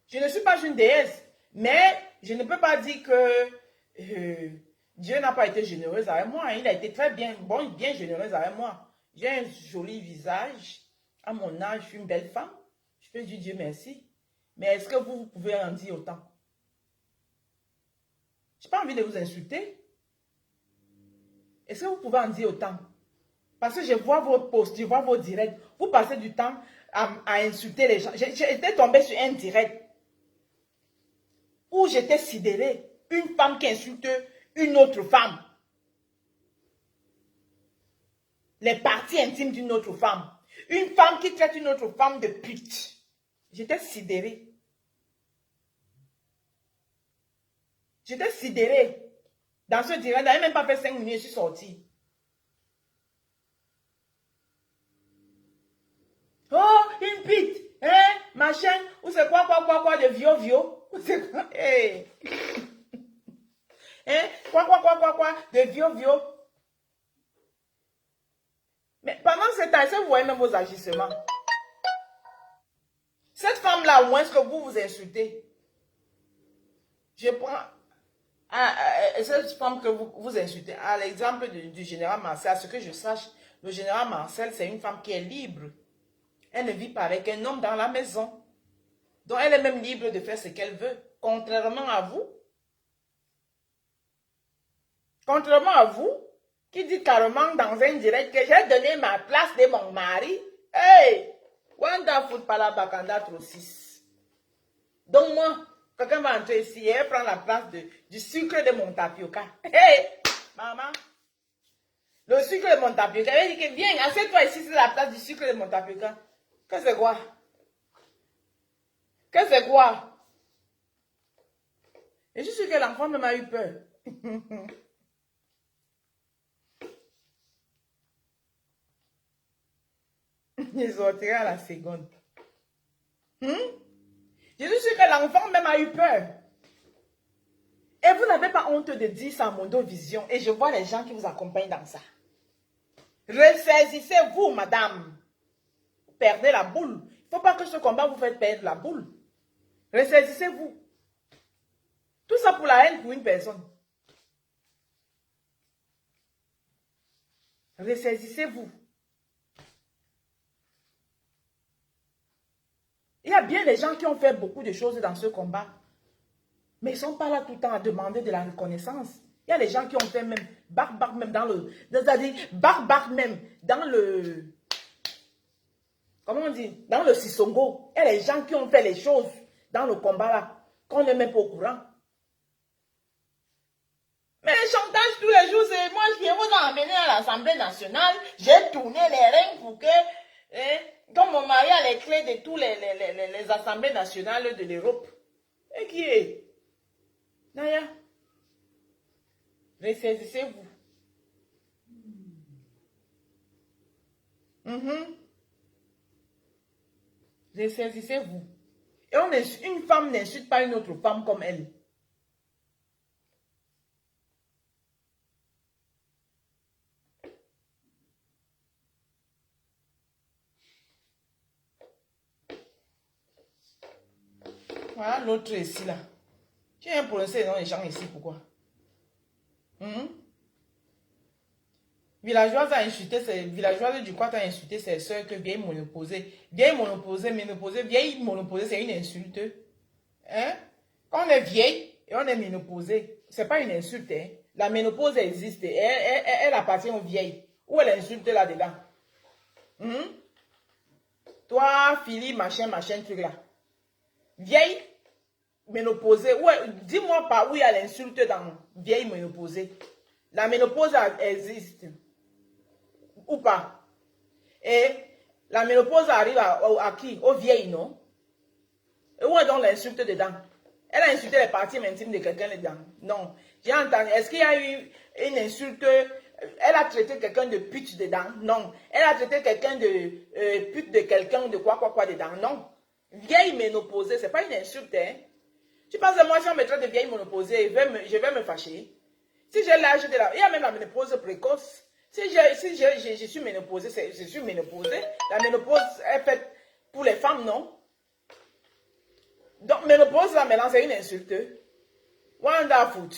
Je ne suis pas une déesse. Mais je ne peux pas dire que Dieu n'a pas été généreux avec moi. Il a été très bien, bon, bien généreux avec moi. J'ai un joli visage. À mon âge, je suis une belle femme. Je peux dire Dieu merci. Mais est-ce que vous pouvez en dire autant? Je n'ai pas envie de vous insulter. Est-ce que vous pouvez en dire autant? Parce que je vois vos posts, je vois vos directs. Vous passez du temps à insulter les gens. J'étais tombée sur un direct où j'étais sidérée. Une femme qui insulte une autre femme. Les parties intimes d'une autre femme. Une femme qui traite une autre femme de pute. J'étais sidérée. J'étais sidérée. Dans ce direct, je n'avais même pas fait 5 minutes, je suis sortie. Oh, une pute. Hein, machin. Ou c'est quoi, de vio. Ou c'est quoi, hey. Hein, quoi, de vio. Mais pendant ce temps, est-ce que vous voyez même vos agissements? Cette femme-là, où est-ce que vous vous insultez? Je prends cette femme que vous insultez, à l'exemple du général Marcel, à ce que je sache, le général Marcel, c'est une femme qui est libre. Elle ne vit pas avec un homme dans la maison. Donc, elle est même libre de faire ce qu'elle veut. Contrairement à vous. Contrairement à vous, qui dit carrément dans un direct que j'ai donné ma place de mon mari. Hey! Wonderful Palabakanda trop 6. Donc moi, quelqu'un va entrer ici et prendre la place du sucre de mon tapioca. Hey! Maman! Le sucre de mon tapioca. Elle dit que viens, assieds-toi ici, c'est la place du sucre de mon tapioca. Que c'est quoi? Que c'est quoi? Et je suis que l'enfant même a eu peur. Il sortira à la seconde. Je suis sûr que l'enfant même a eu peur. Et vous n'avez pas honte de dire ça à Mondo Vision. Et je vois les gens qui vous accompagnent dans ça. Ressaisissez-vous, madame. Vous perdez la boule. Il ne faut pas que ce combat vous fasse perdre la boule. Ressaisissez-vous. Tout ça pour la haine pour une personne. Ressaisissez-vous. Il y a bien des gens qui ont fait beaucoup de choses dans ce combat. Mais ils ne sont pas là tout le temps à demander de la reconnaissance. Il y a des gens qui ont fait même barbe même dans le... C'est-à-dire barbe même dans le... Comment on dit? Dans le Sissongo. Il y a des gens qui ont fait les choses dans le combat là. Qu'on n'est même pas au courant. Mais les chantages tous les jours, c'est moi qui vous emmener à l'Assemblée nationale. J'ai tourné les règles pour que... Comme mon mari a les clés de tous les assemblées nationales de l'Europe. Et qui est? Naya. Ressaisissez-vous. Ressaisissez-vous. Et une femme n'insulte pas une autre femme comme elle. Voilà l'autre ici, là. Tu viens prononcer les noms des gens ici, pourquoi? Villageoise a insulté, villageoise du quoi a insulté ses soeurs que vieille monoposée. Vieille monoposée, c'est une insulte. Hein? Quand on est vieille et on est ménopausée, c'est pas une insulte. Hein? La ménopause existe. Elle appartient aux vieilles. Où est l'insulte là-dedans? Toi, Philippe, machin, truc là. Vieille ménopausée. Dis-moi pas où il y a l'insulte dans vieille ménopausée. La ménopause existe. Ou pas. Et la ménopause arrive à qui? Aux vieilles, non? Et où est donc l'insulte dedans? Elle a insulté les parties intimes de quelqu'un dedans. Non. J'ai entendu. Est-ce qu'il y a eu une insulte? Elle a traité quelqu'un de pute dedans? Non. Elle a traité quelqu'un de pute de quelqu'un de quoi dedans? Non. Vieille ménopausée, c'est pas une insulte, hein? Tu penses que moi, si on me traite de vieille ménopausée, je vais me fâcher? Si j'ai l'âge de la... Il y a même la ménopause précoce. Si je suis ménopausée, je suis ménopausée. La ménopause est faite pour les femmes, non? Donc, ménopause, là, maintenant, c'est une insulte. Wonderful.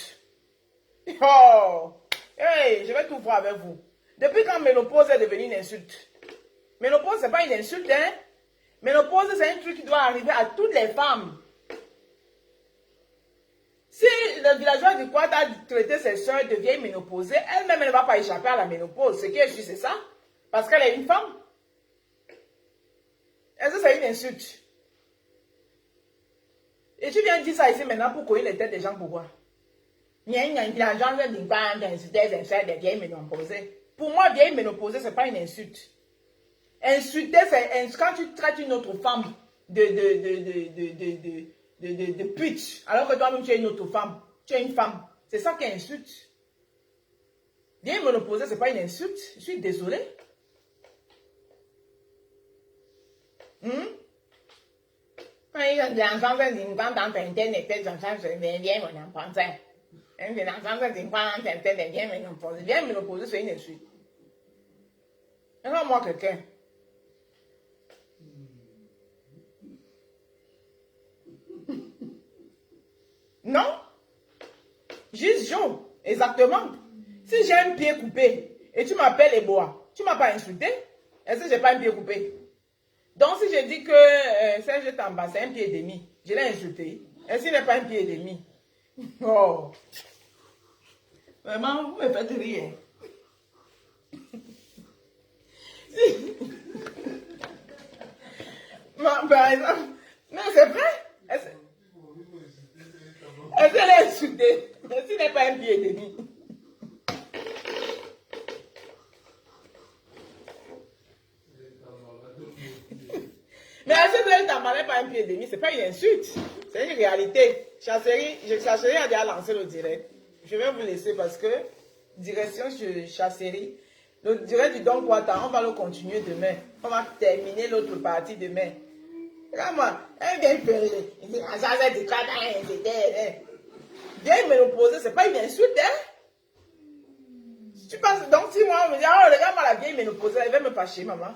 Oh! Hey, je vais tout voir avec vous. Depuis quand ménopause est devenue une insulte? Ménopause, c'est pas une insulte, hein? Ménopause, c'est un truc qui doit arriver à toutes les femmes. Si le villageois du Quad a traité ses soeurs de vieilles ménopausées, elle-même ne va pas échapper à la ménopause. Ce qui est juste, c'est ça. Parce qu'elle est une femme. Est-ce que c'est une insulte? Et tu viens dire ça ici maintenant pour couiller les têtes des gens, pourquoi? Pour moi, vieille ménopausée, ce n'est pas une insulte. Insulter, c'est quand tu traites une autre femme de pute, alors que toi-même tu es une autre femme, tu es une femme. C'est ça qui est insulte. Vieille ménopausée, ce n'est pas une insulte. Je suis désolée. Vieille ménopausée, c'est une insulte. Moi quelqu'un. Non? Juste jaune. Exactement. Si j'ai un pied coupé et tu m'appelles Eboa, tu ne m'as pas insulté? Est-ce que je n'ai pas un pied coupé? Donc si je dis que Serge Tamba, c'est un pied et demi, je l'ai insulté. Est-ce qu'il n'est pas un pied et demi? Oh. Vraiment, vous me faites rire. Par exemple, non, c'est vrai. Est-ce qu'elle est insultée? Est-ce qu'il n'est pas un pied et demi? Mais est-ce que elle t'a pas un pied et demi? Ce n'est pas une insulte. C'est une réalité. Chasserie a déjà lancé le direct. Je vais vous laisser parce que direction Chasserie. Le direct du Don Quata, on va le continuer demain. On va terminer l'autre partie demain. Regarde-moi, elle vient pleurer. Il dit, ça c'est du travail, c'était. Viens me l'opposer, c'est pas une insulte, hein? Tu penses, donc si moi, on me dit, oh, regarde-moi la vieille ménopausée, elle va me fâcher, maman.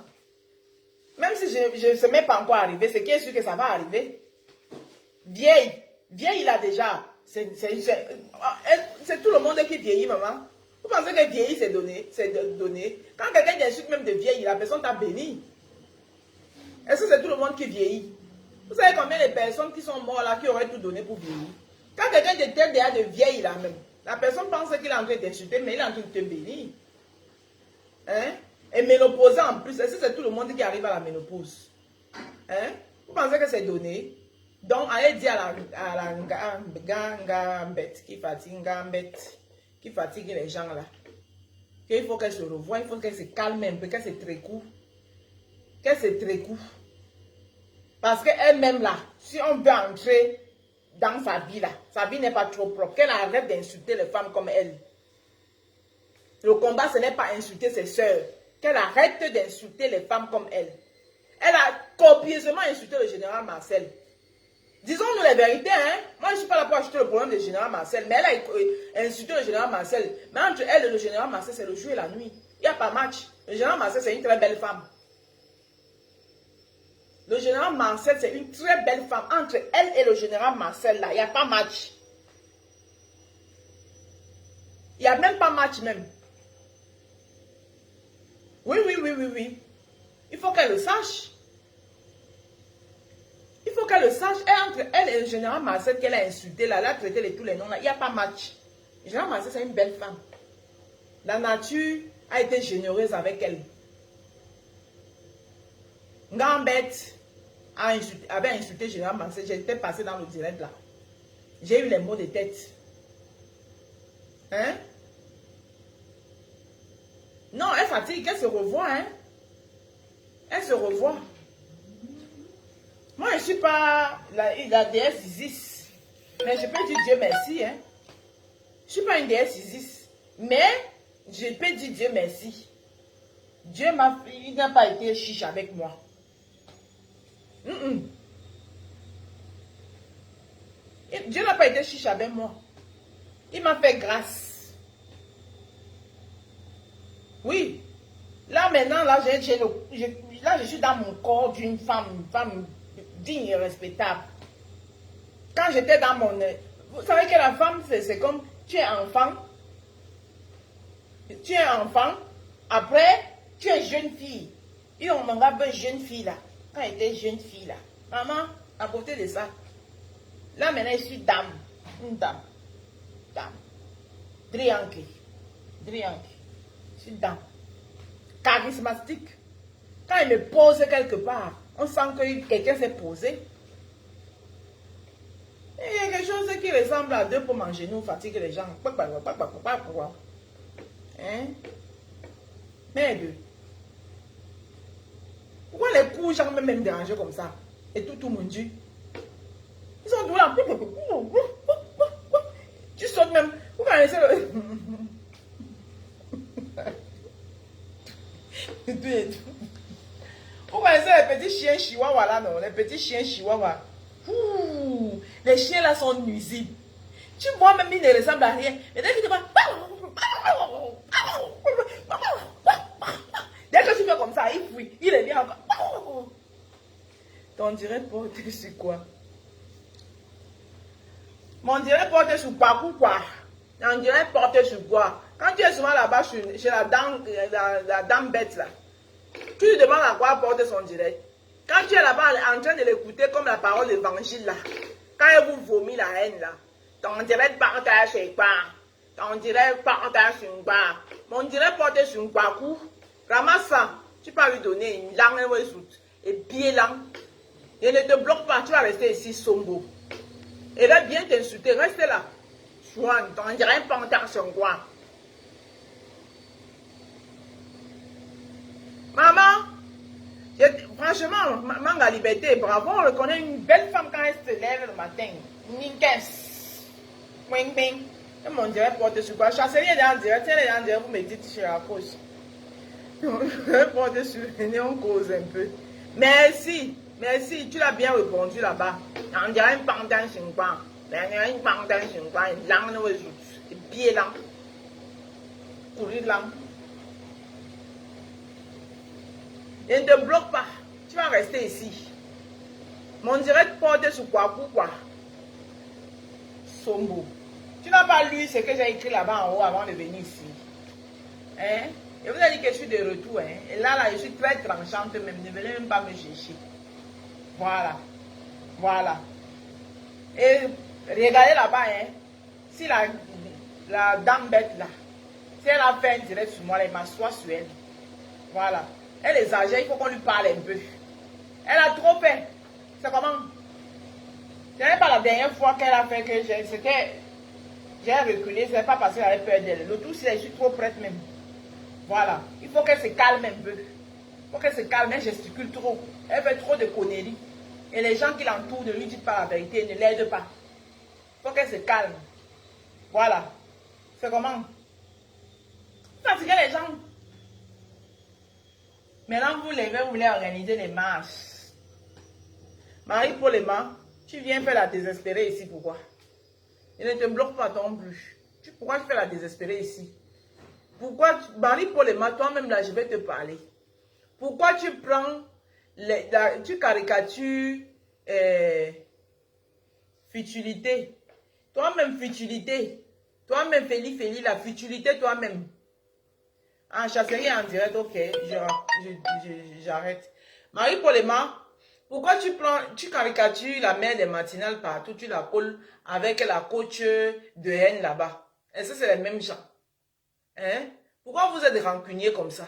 Même si je ne sais même pas encore arriver, c'est qui est sûr que ça va arriver. Vieille, il a déjà. C'est tout le monde qui vieillit, maman. Vous pensez que vieillir, c'est donné. Quand quelqu'un t'insulte même de vieille, la personne t'a béni. Est-ce que c'est tout le monde qui vieillit? Vous savez combien de personnes qui sont mortes là, qui auraient tout donné pour vieillir? Quand quelqu'un te traite déjà de vieille là même, la personne pense qu'il est en train de t'insulter, mais il est en train de te bénir. Hein? Et ménopausée en plus, est-ce que c'est tout le monde qui arrive à la ménopause? Hein? Vous pensez que c'est donné? Donc, allez dire à la Ngambet qui fatigue les gens là, qu'il faut qu'elle se revoie, il faut qu'elle se calme un peu, qu'elle se trécoue. Parce qu'elle-même là, si on veut entrer dans sa vie là, sa vie n'est pas trop propre, qu'elle arrête d'insulter les femmes comme elle. Le combat, ce n'est pas insulter ses soeurs, qu'elle arrête d'insulter les femmes comme elle. Elle a copieusement insulté le général Marcel. Disons-nous la vérité, hein. Moi, je ne suis pas là pour acheter le problème du général Marcel, mais elle a insulté le général Marcel. Mais entre elle et le général Marcel, c'est le jour et la nuit. Il n'y a pas match. Le général Marcel, c'est une très belle femme. Le général Marcel, c'est une très belle femme. Entre elle et le général Marcel, là, il n'y a pas match. Il n'y a même pas match même. Oui. Il faut qu'elle le sache. Il faut qu'elle le sache. Et entre elle et le général Marcel qu'elle a insulté, là, elle a traité de tous les noms, là, il n'y a pas match. Le général Marcel, c'est une belle femme. La nature a été généreuse avec elle. Gambette avait insulté le général Marcel. J'étais passé dans le direct là. J'ai eu les mots de tête. Hein? Non, elle fatigue, elle se revoit, hein? Elle se revoit. Moi, je ne suis pas la déesse Isis. Mais je peux dire Dieu merci, hein? Je ne suis pas une déesse Isis. Mais, je peux dire Dieu merci. Dieu il n'a pas été chiche avec moi. Dieu n'a pas été chiche avec moi. Il m'a fait grâce. Oui. Là, maintenant, là, je suis dans mon corps d'une femme digne et respectable. Quand j'étais dans mon... Vous savez que la femme, c'est comme... Tu es enfant. Tu es enfant. Après, tu es jeune fille. Et on m'a appelé jeune fille, là. Quand elle était jeune fille, là. Maman, à côté de ça. Là, maintenant, je suis dame. Une dame. Dame. Drianke. Je suis dame. Charismatique. Quand il me pose quelque part, on sent que quelqu'un s'est posé. Et il y a quelque chose qui ressemble à deux pommes en genou, fatigue les gens. Hein? Merde. Pourquoi les coups, gens même dérangés comme ça? Et tout mon Dieu. Ils sont tous là. Tu sautes même. Vous connaissez le... Vous connaissez les petits chiens chihuahuas là, non? Les petits chiens chihuahuas. Ouh, les chiens là sont nuisibles. Tu vois même ils ne ressemblent à rien. Et dès que tu vas... Dès que tu fais comme ça, il fuit. Il revient encore. On dirait porter sur quoi? On dirait porter sur parcours quoi? On dirait porter sur quoi? Quand tu es souvent là-bas chez la dame bête là, tu lui demandes à quoi porter son direct. Quand tu es là-bas en train de l'écouter comme la parole de l'évangile là, quand elle vous vomit la haine là, ton direct partage sur quoi? Ton direct partage sur quoi? Mon direct porter sur un parcours, ramasse ça, tu peux lui donner une langue et bien langue. Et ne te bloque pas, tu vas rester ici sombo. Et là, bien t'insulter, reste là. Swan, ton direct partage sur quoi? Maman, franchement, Manga Liberté, bravo, on reconnaît une belle femme quand elle se lève le matin. Ninkes. Wing bing. Et mon dirait porte sur quoi? Chasselier est en direct, elle est en direct, vous me dites chez la cause. Porte sur on cause un peu. Merci, tu l'as bien répondu là-bas. On dirait une pendant sur quoi? Une pendant sur quoi? Une langue de résout. Et pied là. Courir là. Et ne te bloque pas. Tu vas rester ici. Mon direct porte sur quoi? Sombo. Tu n'as pas lu ce que j'ai écrit là-bas en haut avant de venir ici. Hein? Et vous avez dit que je suis de retour. Hein? Et là, je suis très tranchante même. Ne venez même pas me chercher. Voilà. Et regardez là-bas. Hein? Si la dame bête là, si elle a fait un direct sur moi, elle m'assoit sur elle. Voilà. Elle exagère, il faut qu'on lui parle un peu. Elle a trop fait. C'est comment? Ce n'est pas la dernière fois qu'elle a fait que j'ai reculé, ce n'est pas parce qu'elle avait peur d'elle. Le tout, c'est que je suis trop prête même. Voilà. Il faut qu'elle se calme un peu. Il faut qu'elle se calme, elle gesticule trop. Elle fait trop de conneries. Et les gens qui l'entourent ne lui disent pas la vérité, ne l'aident pas. Il faut qu'elle se calme. Voilà. C'est comment? Fatiguer les gens. Maintenant, vous voulez organiser les marches. Marie-Paul Emma, tu viens faire la désespérée ici, pourquoi? Il ne te bloque pas non plus. Pourquoi tu fais la désespérée ici? Pourquoi, Marie-Paul Emma, toi-même là, je vais te parler. Pourquoi tu prends tu caricatures futilité. Toi-même, futilité. Toi-même, Feli, la futilité, toi-même. Ah, chasserie en direct, ok. J'arrête. Marie-Paul Emma, pourquoi tu caricatures la mère des matinales partout, tu la colles avec la coach de haine là-bas? Est-ce que c'est les mêmes gens? Hein? Pourquoi vous êtes rancuniers comme ça?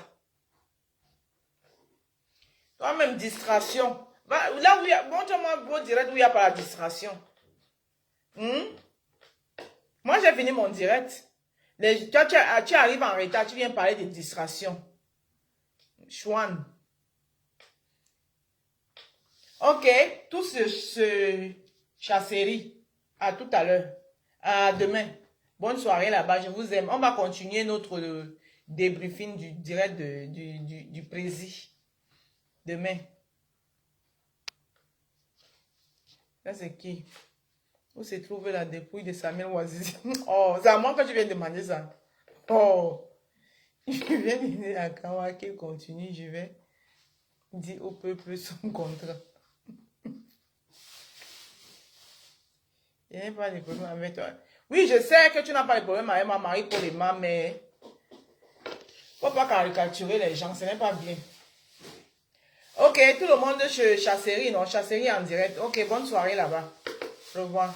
Toi-même, distraction. Là où il y a, montre-moi vos directs où il n'y a pas la distraction. Moi, j'ai fini mon direct. Toi, tu arrives en retard, tu viens parler de distraction. Chouane. Ok, tout ce chasserie. À tout à l'heure. À demain. Bonne soirée là-bas, je vous aime. On va continuer notre débriefing du direct du prési. Demain. Là, c'est qui? Où se trouve la dépouille de Samuel Ouazizi? Oh, c'est à moi que tu viens de demander ça. Oh, je viens de dire à Kawa qu'il continue. Je vais dire au peuple son contrat. Il n'y a pas de problème avec toi. Oui, je sais que tu n'as pas de problème avec ma mari pour les mains, mais il ne faut pas caricaturer les gens, ce n'est pas bien. Ok, tout le monde chez Chasserie, non? Chasserie en direct. Ok, bonne soirée là-bas. Au revoir.